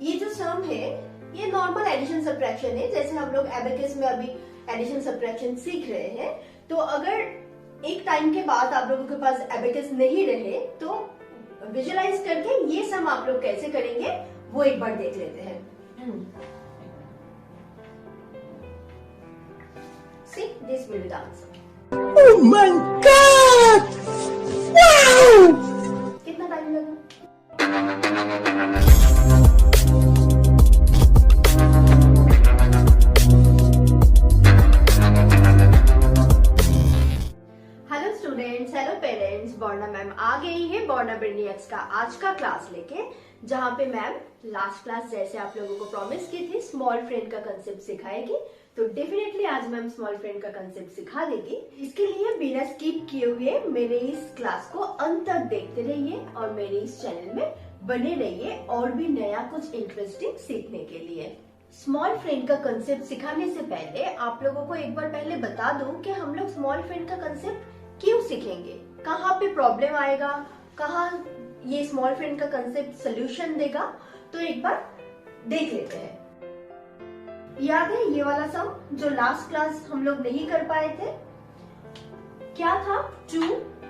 Speaker 1: ये जो सम है ये नॉर्मल एडिशन सब्ट्रैक्शन है, जैसे हम लोग एबेकस में अभी एडिशन सब्ट्रैक्शन सीख रहे हैं। तो अगर एक टाइम के बाद आप लोगों के पास एबेकस नहीं रहे तो विजुअलाइज करके ये सम आप लोग कैसे करेंगे वो एक बार देख लेते हैं। See, this will be the answer.
Speaker 4: Oh my God! Wow!
Speaker 1: कितना टाइम लगा? Hello students, hello parents, Borna ma'am आ गई है बॉर्ना ब्रेनियक्स का आज का क्लास लेके, जहां पे मैम लास्ट क्लास जैसे आप लोगों को प्रॉमिस की थी स्मॉल फ्रेंड का कंसेप्ट सिखाएगी। तो डेफिनेटली आज मैम स्मॉल फ्रेंड का कंसेप्ट सिखा देगी। इसके लिए बिना स्किप किए हुए मेरे इस क्लास को अंत तक देखते रहिए और मेरे इस चैनल में बने रहिए और भी नया कुछ इंटरेस्टिंग सीखने के लिए। स्मॉल फ्रेंड का कंसेप्ट सिखाने से पहले आप लोगों को एक बार पहले बता दूं कि हम लोग स्मॉल फ्रेंड का कंसेप्ट क्यों सीखेंगे, कहाँ पे प्रॉब्लम आएगा, कहाँ ये स्मॉल फ्रेंड का कंसेप्ट सोल्यूशन देगा। तो एक बार देख लेते हैं। याद है ये वाला सम जो लास्ट क्लास हम लोग नहीं कर पाए थे, क्या था? 2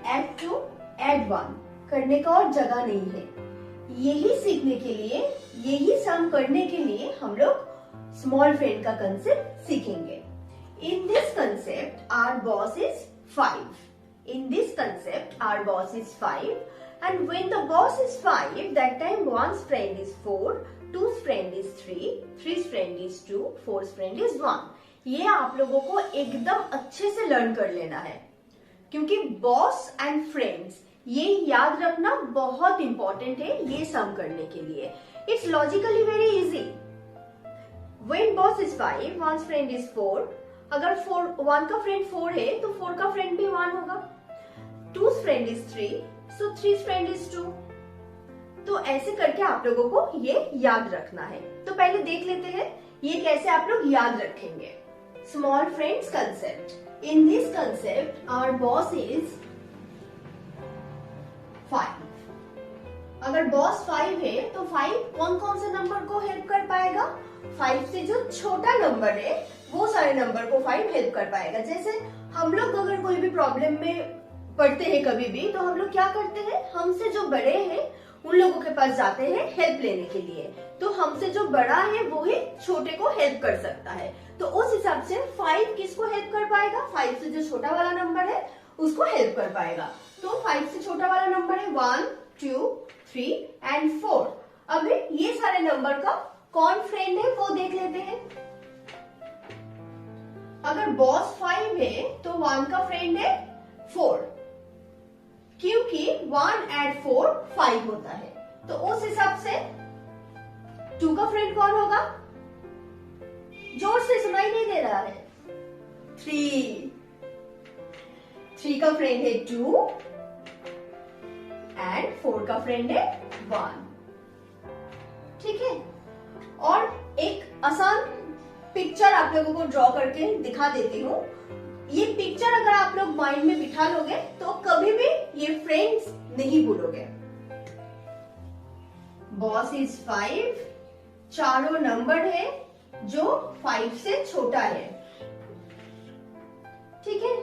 Speaker 1: add 2 add 1 करने का और जगह नहीं है। यही सीखने के लिए, यही सम करने के लिए हम लोग स्मॉल फ्रेंड का कंसेप्ट सीखेंगे। In this concept our boss is 5। In this concept, our boss is 5, and when the boss is 5, that time one's friend is 4, two's friend is 3, three's friend is 2, four's friend is 1. ये आप लोगों को एकदम अच्छे से learn कर लेना है, क्योंकि बॉस एंड फ्रेंड्स ये याद रखना बहुत इंपॉर्टेंट है ये सम करने के लिए। It's logically very easy. When boss is 5, one's friend is 4. अगर 1 का फ्रेंड 4 है तो 4 का फ्रेंड भी 1 होगा। 2's friend is 3, so 3's friend is 2. तो ऐसे करके आप लोगों को ये याद रखना है। तो पहले देख लेते हैं ये कैसे आप लोग याद रखेंगे। Small friends concept. In this concept our boss is 5। अगर बॉस 5 है तो 5 कौन कौन से नंबर को हेल्प कर पाएगा? 5 से जो छोटा नंबर है वो सारे नंबर को 5 हेल्प कर पाएगा। जैसे हम लोग अगर कोई भी प्रॉब्लम में पढ़ते हैं कभी भी, तो हम लोग क्या करते हैं, हमसे जो बड़े हैं उन लोगों के पास जाते हैं हेल्प लेने के लिए। तो हमसे जो बड़ा है वो ही छोटे को हेल्प कर सकता है। तो उस हिसाब से 5 किसको हेल्प कर पाएगा? 5 से जो छोटा वाला नंबर है उसको हेल्प कर पाएगा। तो 5 से छोटा वाला नंबर है 1, 2, 3 एंड 4। अब ये सारे नंबर का कौन फ्रेंड है वो देख लेते हैं। अगर बॉस 5 है तो 1 का फ्रेंड है 4, क्योंकि 1 ऐड 4 5 होता है। तो उस हिसाब से 2 का फ्रेंड कौन होगा? जोर से सुनाई नहीं दे रहा है। 3 का फ्रेंड है 2 एंड 4 का फ्रेंड है 1। ठीक है, और एक आसान पिक्चर आप लोगों को ड्रॉ करके दिखा देती हूँ। ये पिक्चर अगर आप लोग माइंड में बिठा लोगे तो कभी भी ये फ्रेंड्स नहीं भूलोगे। बॉस इज 5, चारों नंबर है जो 5 से छोटा है। ठीक है,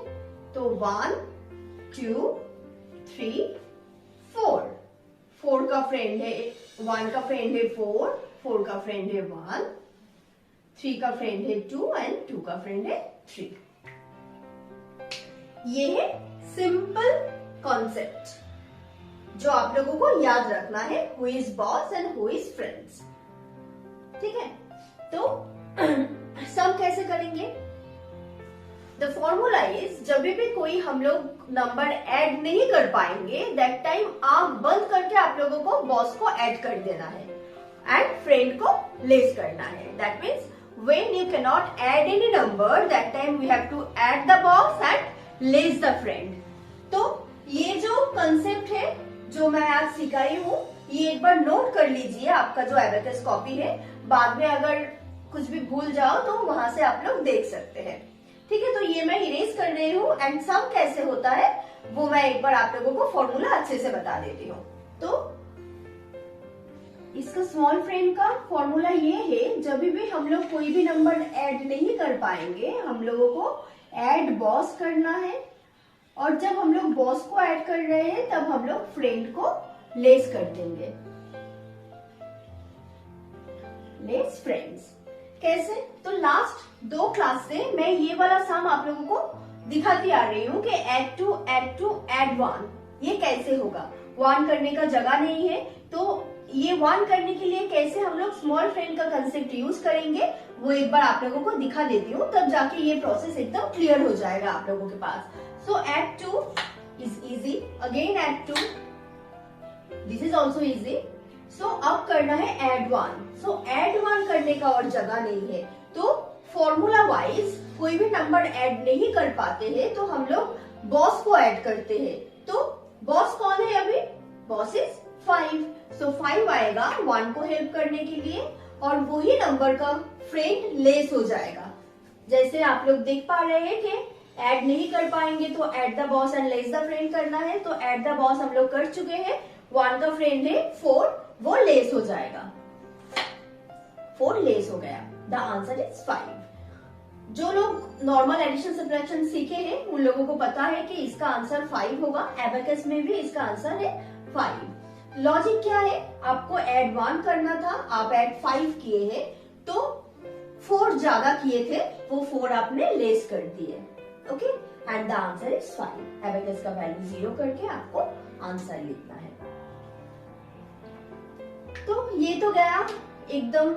Speaker 1: तो 1, 2, 3, 4। 4 का फ्रेंड है 1 का फ्रेंड है 4, 4 का फ्रेंड है 1, 3 का फ्रेंड है 2 एंड 2 का फ्रेंड है 3। ये है सिंपल कॉन्सेप्ट जो आप लोगों को याद रखना है। Who is boss and who is friends. ठीक है, तो सम कैसे करेंगे? द फॉर्मूला इज, जब भी कोई हम लोग नंबर ऐड नहीं कर पाएंगे दैट टाइम आंख बंद करके आप लोगों को बॉस को ऐड कर देना है एंड फ्रेंड को लेस करना है। That means when you cannot add any number that time we have to add the boss and less the friend। तो ये जो कंसेप्ट है जो मैं आज सिखाई हूँ ये एक बार नोट कर लीजिए आपका जो एबेकस कॉपी है। बाद में अगर कुछ भी भूल जाओ तो वहां से आप लोग देख सकते हैं। ठीक है, तो ये मैं इरेज कर रही हूँ एंड सम कैसे होता है वो मैं एक बार आप लोगों को फॉर्मूला अच्छे से बता देती हूँ। तो इसका स्मॉल फ्रेंड का फॉर्मूला ये है, जब भी हम लोग कोई भी नंबर ऐड नहीं कर पाएंगे हम लोगों को ऐड बॉस करना है, और जब हम लोग बॉस को ऐड कर रहे हैं तब हम लोग फ्रेंड को लेस कर देंगे। लेस फ्रेंड्स कैसे? तो लास्ट 2 क्लास से मैं ये वाला सम आप लोगों को दिखाती आ रही हूँ कि ऐड 2 ऐड 2 ऐड 1 ये कैसे होगा। 1 करने का जगह नहीं है तो ये 1 करने के लिए कैसे हम लोग स्मॉल फ्रेंड का कंसेप्ट यूज करेंगे वो एक बार आप लोगों को दिखा देती हूँ, तब जाके ये प्रोसेस एकदम क्लियर हो जाएगा आप लोगों के पास। So add 2 is easy, again add 2, this is also easy. So अब करना है ऐड 1। सो ऐड 1 करने का और जगह नहीं है तो फॉर्मूला वाइज कोई भी नंबर ऐड नहीं कर पाते हैं तो हम लोग बॉस को ऐड करते हैं। तो बॉस कौन है अभी? Boss is 5। सो 5 आएगा 1 को हेल्प करने के लिए और वही नंबर का फ्रेंड लेस हो जाएगा। जैसे आप लोग देख पा रहे हैं कि ऐड नहीं कर पाएंगे तो add the boss and less the friend करना है। तो ऐड द बॉस हम लोग कर चुके हैं, 1 का फ्रेंड है 4, वो लेस हो जाएगा, 4 लेस हो गया। The answer is 5। जो लोग नॉर्मल एडिशन सब्ट्रैक्शन सीखे हैं उन लोगों को पता है कि इसका आंसर 5 होगा। एबेकस में भी इसका आंसर है 5। लॉजिक क्या है? आपको ऐड 1 करना था, आप ऐड 5 किए हैं तो 4 ज्यादा किए थे, वो 4 आपने लेस कर दिए। Okay, and the answer is 5। Abacus का वैल्यू 0 करके आपको आंसर लिखना है। तो ये तो गया एकदम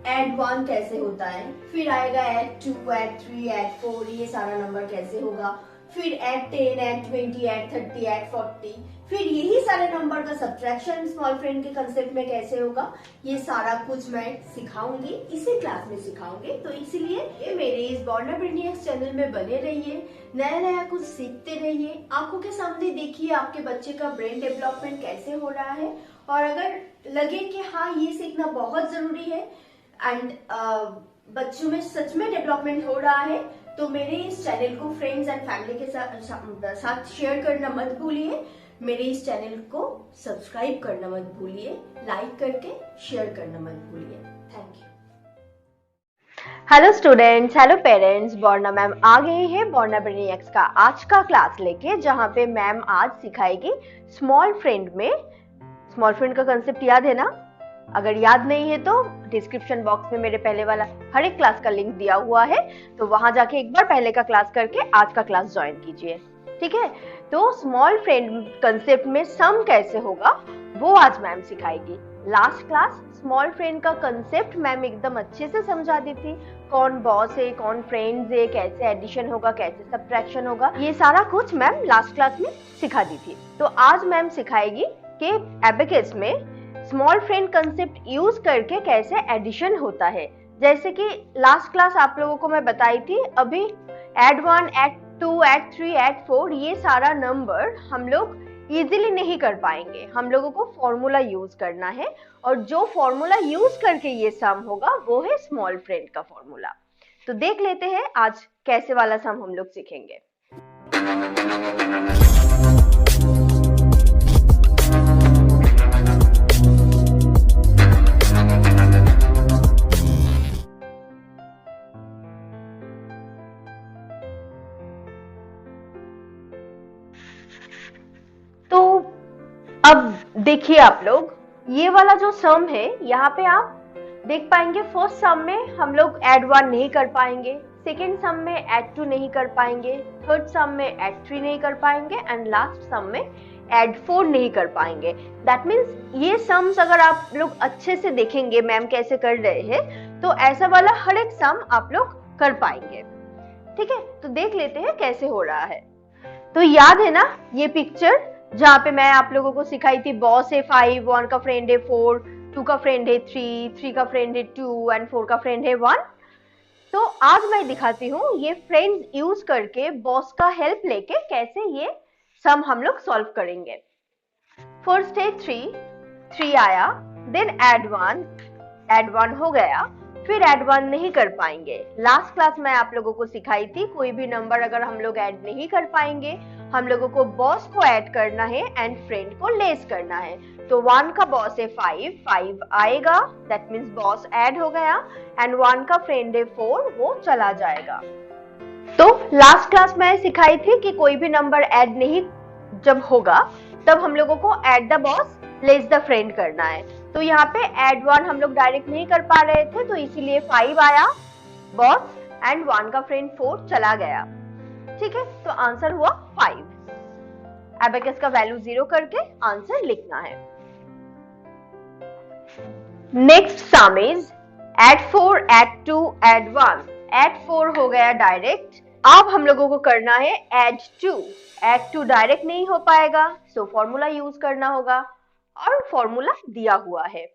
Speaker 1: ऐड 1 कैसे होता है। फिर आएगा ऐड 2, ऐड 3, ऐड 4, ये सारा नंबर कैसे होगा। फिर ऐड 10, ऐड 20, ऐड 30, ऐड 40, फिर यही सारे नंबर का सब्ट्रैक्शन स्मॉल फ्रेंड के कंसेप्ट में कैसे होगा, ये सारा कुछ मैं सिखाऊंगी, इसी क्लास में सिखाऊंगी। तो इसीलिए मेरे इस बॉर्ना ब्रेनियक्स चैनल में बने रहिए, नया नया कुछ सीखते रहिए, आंखों के सामने देखिए आपके बच्चे का ब्रेन डेवलपमेंट कैसे हो रहा है और अगर लगे कि हाँ ये सीखना बहुत जरूरी है एंड बच्चों में सच में डेवलपमेंट हो रहा है, तो मेरे इस चैनल को फ्रेंड्स एंड फैमिली के साथ शेयर करना मत भूलिए। मेरे इस चैनल को सब्सक्राइब करना मत भूलिए, लाइक करके शेयर करना मत भूलिए। Thank you.
Speaker 3: Hello students, hello parents, Borna ma'am आ गई है बॉर्ना ब्रेनियक्स का आज का क्लास लेके, जहाँ पे मैम आज सिखाएगी स्मॉल फ्रेंड में। स्मॉल फ्रेंड का कंसेप्ट याद है ना? अगर याद नहीं है तो डिस्क्रिप्शन बॉक्स में मेरे पहले वाला हर एक क्लास का लिंक दिया हुआ है, तो वहां जाके एक बार पहले का क्लास करके आज का क्लास ज्वाइन कीजिए, ठीक है? तो स्मॉल फ्रेंड कंसेप्ट में सम कैसे होगा वो आज मैम सिखाएगी। लास्ट क्लास स्मॉल फ्रेंड का कंसेप्ट मैम एकदम अच्छे से समझा दी थी, कौन बॉस है, कौन फ्रेंड्स है, कैसे एडिशन होगा, कैसे सब्ट्रैक्शन होगा, ये सारा कुछ मैम लास्ट क्लास में सिखा दी थी। तो आज मैम सिखाएगी कि एबेकस में स्मॉल फ्रेंड कंसेप्ट यूज करके कैसे एडिशन होता है। जैसे कि लास्ट क्लास आप लोगों को मैं बताई थी, अभी एड 1, एड 2, एड 3, एड 4 ये सारा नंबर हम लोग इजीली नहीं कर पाएंगे, हम लोगों को फॉर्मूला यूज करना है, और जो फॉर्मूला यूज करके ये सम होगा वो है स्मॉल फ्रेंड का फॉर्मूला। तो देख लेते हैं आज कैसे वाला सम हम लोग सीखेंगे। तो अब देखिए आप लोग, ये वाला जो सम है यहाँ पे आप देख पाएंगे, फर्स्ट सम में हम लोग एड 1 नहीं कर पाएंगे, सेकेंड सम में एड 2 नहीं कर पाएंगे, थर्ड सम में एड 3 नहीं कर पाएंगे, एंड लास्ट सम में एड 4 नहीं कर पाएंगे। दैट मीन्स ये सम्स अगर आप लोग अच्छे से देखेंगे मैम कैसे कर रहे हैं, तो ऐसा वाला हर एक सम आप लोग कर पाएंगे, ठीक है? तो देख लेते हैं कैसे हो रहा है। तो याद है ना ये पिक्चर जहाँ पे मैं आप लोगों को सिखाई थी, बॉस है 5, 1 का फ्रेंड है 4, 2 का फ्रेंड है 3, 3 का फ्रेंड है 2 एंड 4 का फ्रेंड है 1। तो आज मैं दिखाती हूँ ये फ्रेंड्स यूज करके बॉस का हेल्प लेके कैसे ये सम हम लोग सॉल्व करेंगे। फर्स्ट है 3 आया, देन एड 1 हो गया, फिर एड 1 नहीं कर पाएंगे। लास्ट क्लास में आप लोगों को सिखाई थी कोई भी नंबर अगर हम लोग ऐड नहीं कर पाएंगे, हम लोगों को बॉस को ऐड करना है एंड फ्रेंड को लेस करना है। तो 1 का बॉस है 5 आएगा, दैट मीन्स बॉस ऐड हो गया, एंड 1 का फ्रेंड है 4, वो चला जाएगा। तो लास्ट क्लास में सिखाई थी कि कोई भी नंबर ऐड नहीं जब होगा तब हम लोगों को add the boss less the friend करना है। तो यहाँ पे ऐड 1 हम लोग डायरेक्ट नहीं कर पा रहे थे, तो इसीलिए 5 आया बॉस एंड 1 का फ्रेंड 4 चला गया, ठीक है? तो आंसर हुआ 5। एबेकस का वैल्यू 0 करके आंसर लिखना है। Next sum is add 4, add 2, add 1। Add 4 हो गया डायरेक्ट, अब हम लोगों को करना है एड 2। एड 2 डायरेक्ट नहीं हो पाएगा, सो फॉर्मूला यूज करना होगा, और फॉर्मूला दिया हुआ है,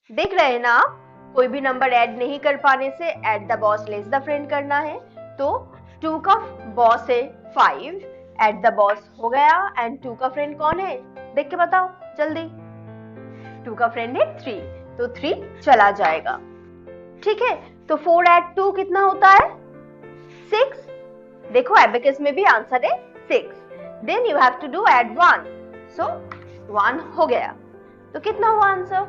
Speaker 3: देख रहे हैं ना आप? कोई भी नंबर ऐड नहीं कर पाने से add the boss less the friend करना है। तो 2 का बॉस है 5, एड द बॉस हो गया, एंड 2 का फ्रेंड कौन है देख के बताओ जल्दी। 2 का फ्रेंड है 3, तो 3 चला जाएगा, ठीक है? तो 4 एड 2 कितना होता है? 6। देखो एबेकस में भी आंसर है 6। Then you have to do add 1, so 1 हो गया, तो कितना हुआ आंसर?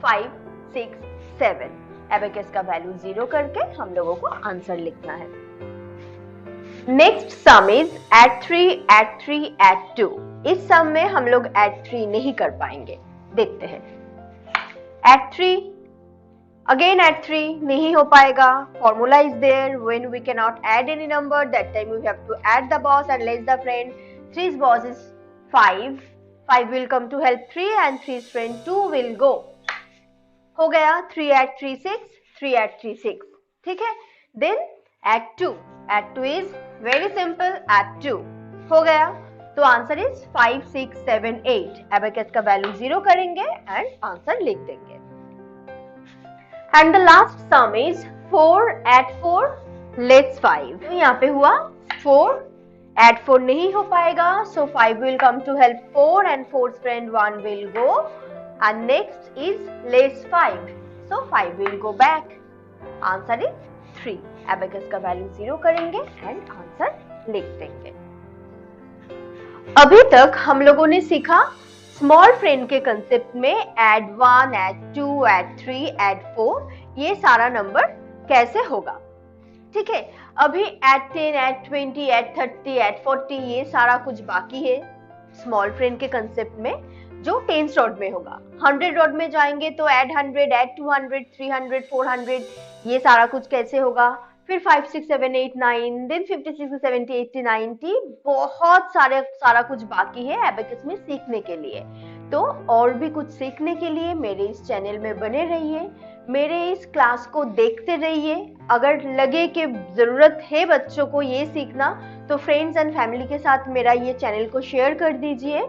Speaker 3: 5, 6, 7। एबेकस का वैल्यू 0 करके हम लोगों को आंसर लिखना है। Next sum is add 3, add 3, add 2। इस सम में हम लोग एड 3 नहीं कर पाएंगे, देखते हैं। एड 3, अगेन एड 3 नहीं हो पाएगा, formula is there, when we can not add any number that time we have to add the boss and less the friend. 3's boss is 5 will come to help 3 and 3's friend 2 will go। हो गया 3 add 3 6, 3 add 3 6, ठीक है? Then add 2 is very simple, add 2 हो गया, तो answer is 5, 6, 7, 8। Abacus का value 0 करेंगे and answer लिख देंगे। And the last some is 4 add 4 let's 5। तो यहाँ पे हुआ 4 add 4 नहीं हो पाएगा, so 5 will come to help 4 and 4's friend 1 will go, and next is less 5. So 5 will go back. Answer is 3. Abacus का वैल्यू 0 करेंगे एंड आंसर लिख देंगे। अभी तक हम लोगों ने सीखा स्मॉल फ्रेंड के कंसेप्ट में ऐड 1, ऐड 2, ऐड 3, ऐड 4 ये सारा नंबर कैसे होगा। ठीक है, अभी ऐड 10, ऐड 20, ऐड 30, ऐड 40 ये सारा कुछ बाकी है स्मॉल फ्रेंड के कंसेप्ट में, जो टेंस रॉड में होगा। 100 रॉड में जाएंगे तो ऐड 100, ऐड 200, 300, 400 ये सारा कुछ कैसे होगा। फिर 5, 6, 7, 8, 9, देन 50, 60, 70, 80, 90 बहुत सारा कुछ बाकी है एबेकस में सीखने के लिए। तो और भी कुछ सीखने के लिए मेरे इस चैनल में बने रहिए, मेरे इस क्लास को देखते रहिए। अगर लगे कि जरूरत है बच्चों को ये सीखना तो फ्रेंड्स एंड फैमिली के साथ मेरा ये चैनल को शेयर कर दीजिए,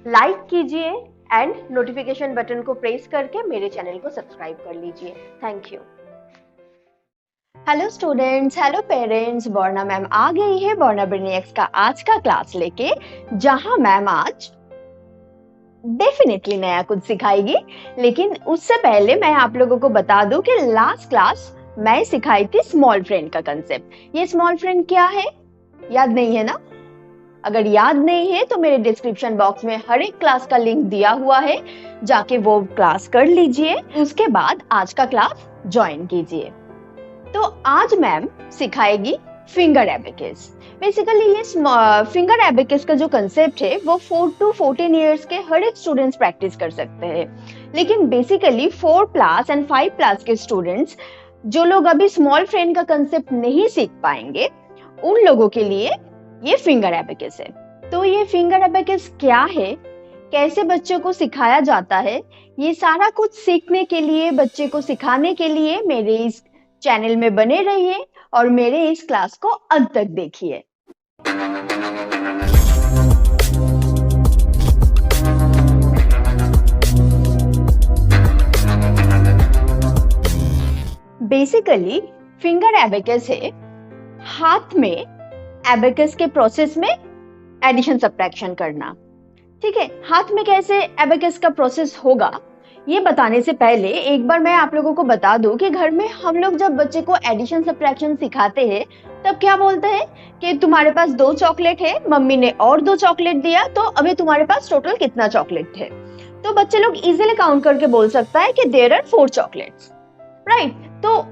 Speaker 3: लाइक कीजिए एंड नोटिफिकेशन बटन को प्रेस करके मेरे चैनल को सब्सक्राइब कर लीजिए। Thank you.
Speaker 2: Hello students, hello parents, Borna ma'am आ गई है बॉर्ना ब्रेनियक्स का आज का क्लास लेके, जहां मैम आज डेफिनेटली नया कुछ सिखाएगी। लेकिन उससे पहले मैं आप लोगों को बता दूं कि लास्ट क्लास मैं सिखाई थी स्मॉल फ्रेंड का कंसेप्ट। ये स्मॉल फ्रेंड क्या है याद नहीं है ना? अगर याद नहीं है तो मेरे डिस्क्रिप्शन बॉक्स में हर एक क्लास का लिंक दिया हुआ है, जाके वो क्लास कर लीजिए, उसके बाद आज का क्लास ज्वाइन कीजिए। तो आज मैम सिखाएगी फिंगर एबेकस। बेसिकली ये फिंगर एबेकस का जो कंसेप्ट है वो 4 to 14 इयर्स के हर एक स्टूडेंट्स प्रैक्टिस कर सकते हैं। लेकिन बेसिकली 4+ एंड 5+ के स्टूडेंट्स जो लोग अभी स्मॉल फ्रेंड का कंसेप्ट नहीं सीख पाएंगे, उन लोगों के लिए ये फिंगर एबेकस है। तो ये फिंगर एबेकस क्या है, कैसे बच्चों को सिखाया जाता है, ये सारा कुछ सीखने के लिए, बच्चे को सिखाने के लिए मेरे इस चैनल में बने रहिए और मेरे इस क्लास को अंत तक देखिए। बेसिकली फिंगर एबेकस है हाथ में एबेकस के प्रोसेस में एडिशन सब्ट्रैक्शन करना। ठीक है, हाथ में कैसे एबेकस का प्रोसेस होगा ये बताने से पहले एक बार मैं आप लोगों को बता दूं कि घर में हम लोग जब बच्चे को एडिशन सब्ट्रैक्शन सिखाते हैं तब क्या बोलते हैं कि तुम्हारे पास 2 चॉकलेट है, मम्मी ने और 2 चॉकलेट दिया, तो अभी तुम्हारे पास टोटल कितना चॉकलेट है। तो बच्चे लोग इजीली काउंट करके बोल सकता है कि देयर आर 4 चॉकलेट्स, राइट। तो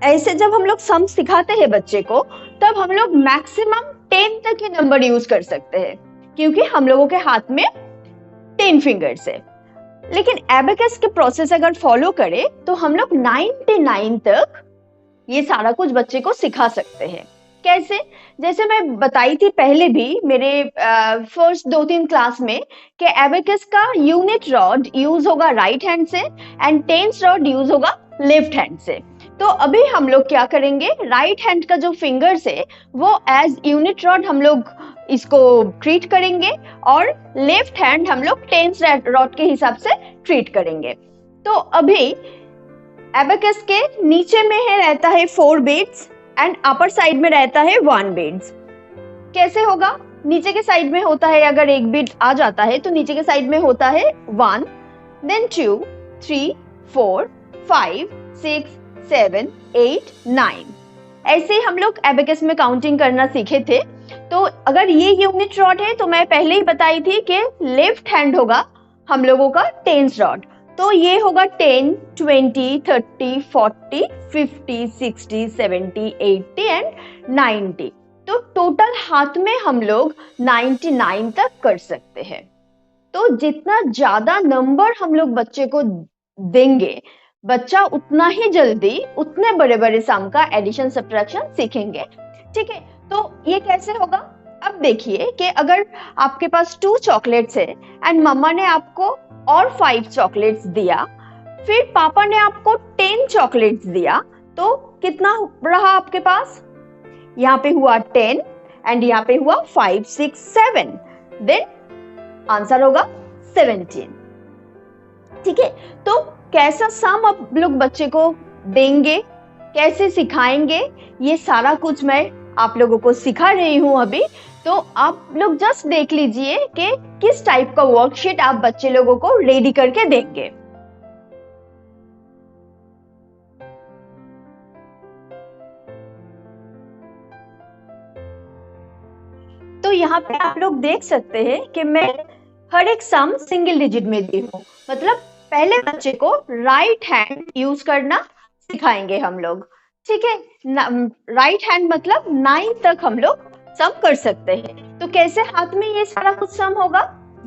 Speaker 2: ऐसे जब हम लोग सम सिखाते हैं बच्चे को तब हम लोग मैक्सिमम 10 तक के नंबर यूज कर सकते हैं, क्योंकि हम लोगों के हाथ में 10 फिंगर्स है। लेकिन एबेकस के प्रोसेस अगर फॉलो करें तो हम लोग 99 तक ये सारा कुछ बच्चे को सिखा सकते हैं। कैसे? जैसे मैं बताई थी पहले भी मेरे फर्स्ट 2-3 क्लास में कि एबेकस का यूनिट रॉड यूज होगा राइट हैंड से एंड टेंस रॉड यूज होगा लेफ्ट हैंड से। तो अभी हम लोग क्या करेंगे, राइट हैंड का जो फिंगर्स है वो एज यूनिट रॉड हम लोग इसको ट्रीट करेंगे और लेफ्ट हैंड हम लोग टेंस रॉड के हिसाब से ट्रीट करेंगे। तो अभी एबेकस के नीचे में है रहता है 4 बीड्स एंड अपर साइड में रहता है 1 बीड्स। कैसे होगा? नीचे के साइड में होता है, अगर एक बीड आ जाता है तो नीचे के साइड में होता है 1, देन 2, 3, 4, 5, 6, 7, 8, 9। ऐसे ही हम लोग एबेकस में काउंटिंग करना सीखे थे। तो अगर ये यूनिट रॉड है तो मैं पहले ही बताई थी कि लेफ्ट हैंड होगा हम लोगों का टेंस रॉड। तो ये होगा 10, 20, 30, 40, 50, 60, 70, 80 एंड 90। तो टोटल हाथ में हम लोग 99 तक कर सकते हैं। तो जितना ज्यादा नंबर हम लोग बच्चे को देंगे, बच्चा उतना ही जल्दी उतने बड़े बड़े सम का एडिशन सब्ट्रैक्शन सीखेंगे। ठीक है, तो ये कैसे होगा? अब देखिए कि अगर आपके पास 2 चॉकलेट्स है एंड मम्मा ने आपको और 5 चॉकलेट्स दिया, फिर पापा ने आपको 10 चॉकलेट्स दिया, तो कितना रहा आपके पास? यहाँ पे हुआ 10 एंड यहाँ पे हुआ 5, 6, 7, देन आंसर होगा 17। ठीक है, तो कैसा सम आप लोग बच्चे को देंगे, कैसे सिखाएंगे, ये सारा कुछ मैं आप लोगों को सिखा रही हूं अभी। तो आप लोग जस्ट देख लीजिए कि किस टाइप का वर्कशीट आप बच्चे लोगों को रेडी करके देंगे। तो यहाँ पे आप लोग देख सकते हैं कि मैं हर एक सम सिंगल डिजिट में दी हूँ, मतलब पहले बच्चे को राइट हैंड यूज करना सिखाएंगे हम लोग, ठीक है। राइट हैंड मतलब 9 तक हम लोग सम कर सकते हैं। तो कैसे हाथ में ये सारा कुछ सम होगा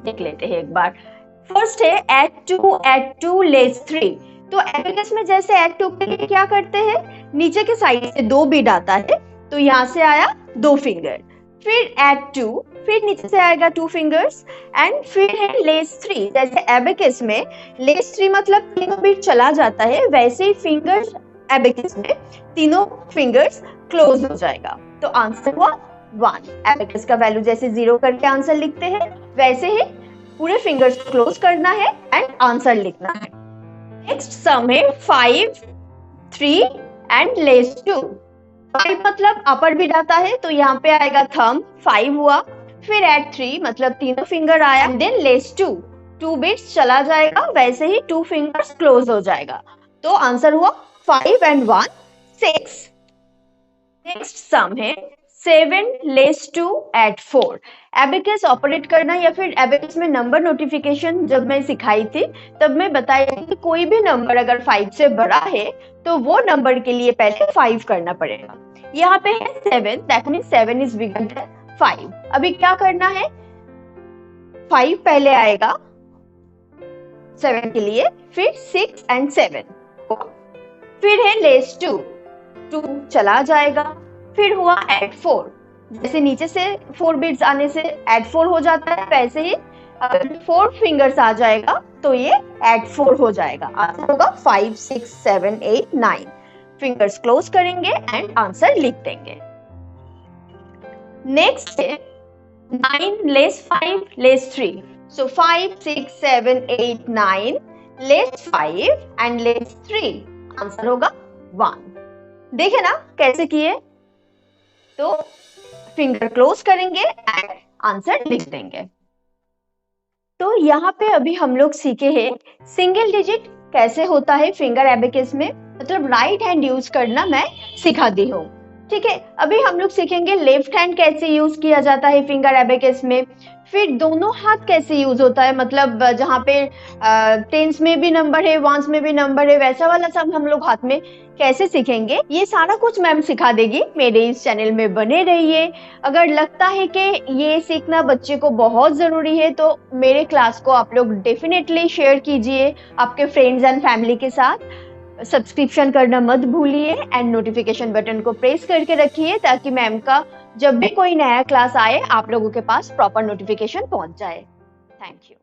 Speaker 2: देख लेते हैं एक बार। फर्स्ट है add 2 लेस 3। तो एबेकस में जैसे add 2 के लिए क्या करते हैं, नीचे के साइड से 2 बिट आता है, तो यहाँ से आया 2 फिंगर, फिर add 2, फिर नीचे से आएगा 2 फिंगर्स, एंड फिर है लेस 3। जैसे एबेकस में लेस 3 मतलब तीनों बिट चला जाता है, वैसे ही फिंगर्स एबेकस में तीनों फिंगर्स क्लोज हो जाएगा। तो आंसर हुआ 1। एबेकस का वैल्यू जैसे 0 करके आंसर लिखते हैं, वैसे ही पूरे फिंगर्स क्लोज करना है एंड आंसर लिखना है। नेक्स्ट सम है 5, 3 एंड लेस 2। 5 मतलब अपर बिट आता है, तो यहाँ पे आएगा थंब, 5 हुआ, फिर add 3 मतलब तीनों फिंगर आया, देन लेस 2 बिट्स चला जाएगा, वैसे ही 2 फिंगर्स क्लोज हो जाएगा। तो आंसर हुआ 5 एंड 1 6। नेक्स्ट सम है 7 लेस 2 एड 4। एबेकस ऑपरेट करना या फिर एबेकस में नंबर नोटिफिकेशन जब मैं सिखाई थी तब मैं बताया कि कोई भी नंबर अगर 5 से बड़ा है तो वो नंबर के लिए पहले 5 करना पड़ेगा। यहाँ पे है 7, that means 7 is bigger than 5। अभी क्या करना है, 5 पहले आएगा 7 के लिए, फिर 6 एंड 7, फिर है लेस 2 चला जाएगा, फिर हुआ add 4। जैसे नीचे से 4 बिट्स आने से add 4 हो जाता है, वैसे ही अगर 4 फिंगर्स आ जाएगा तो ये add 4 हो जाएगा। आंसर होगा 5, 6, 7, 8, 9। फिंगर्स क्लोज करेंगे एंड आंसर लिख देंगे। नेक्स्ट है 9 less 5 less 3। So 5, 6, 7, 8, 9 less 5 and less 3। Answer होगा 1। देखे ना कैसे किए, तो फिंगर क्लोज करेंगे एंड आंसर लिख देंगे। तो यहाँ पे अभी हम लोग सीखे हैं सिंगल डिजिट कैसे होता है फिंगर एबेकस में, मतलब राइट हैंड यूज करना मैं सिखा दी हूँ, ठीक है। अभी हम लोग सीखेंगे लेफ्ट हैंड कैसे यूज किया जाता है फिंगर एबेकस में, फिर दोनों हाथ कैसे यूज होता है, मतलब जहाँ पे टेंस में भी नंबर है, वंस में भी नंबर है, वैसा वाला सब हम लोग हाथ में कैसे सीखेंगे, ये सारा कुछ मैम सिखा देगी। मेरे इस चैनल में बने रहिए। अगर लगता है कि ये सीखना बच्चे को बहुत जरूरी है तो मेरे क्लास को आप लोग डेफिनेटली शेयर कीजिए आपके फ्रेंड्स एंड फैमिली के साथ। सब्सक्रिप्शन करना मत भूलिए एंड नोटिफिकेशन बटन को प्रेस करके रखिए ताकि मैम का जब भी कोई नया क्लास आए आप लोगों के पास प्रॉपर नोटिफिकेशन पहुंच जाए। Thank you.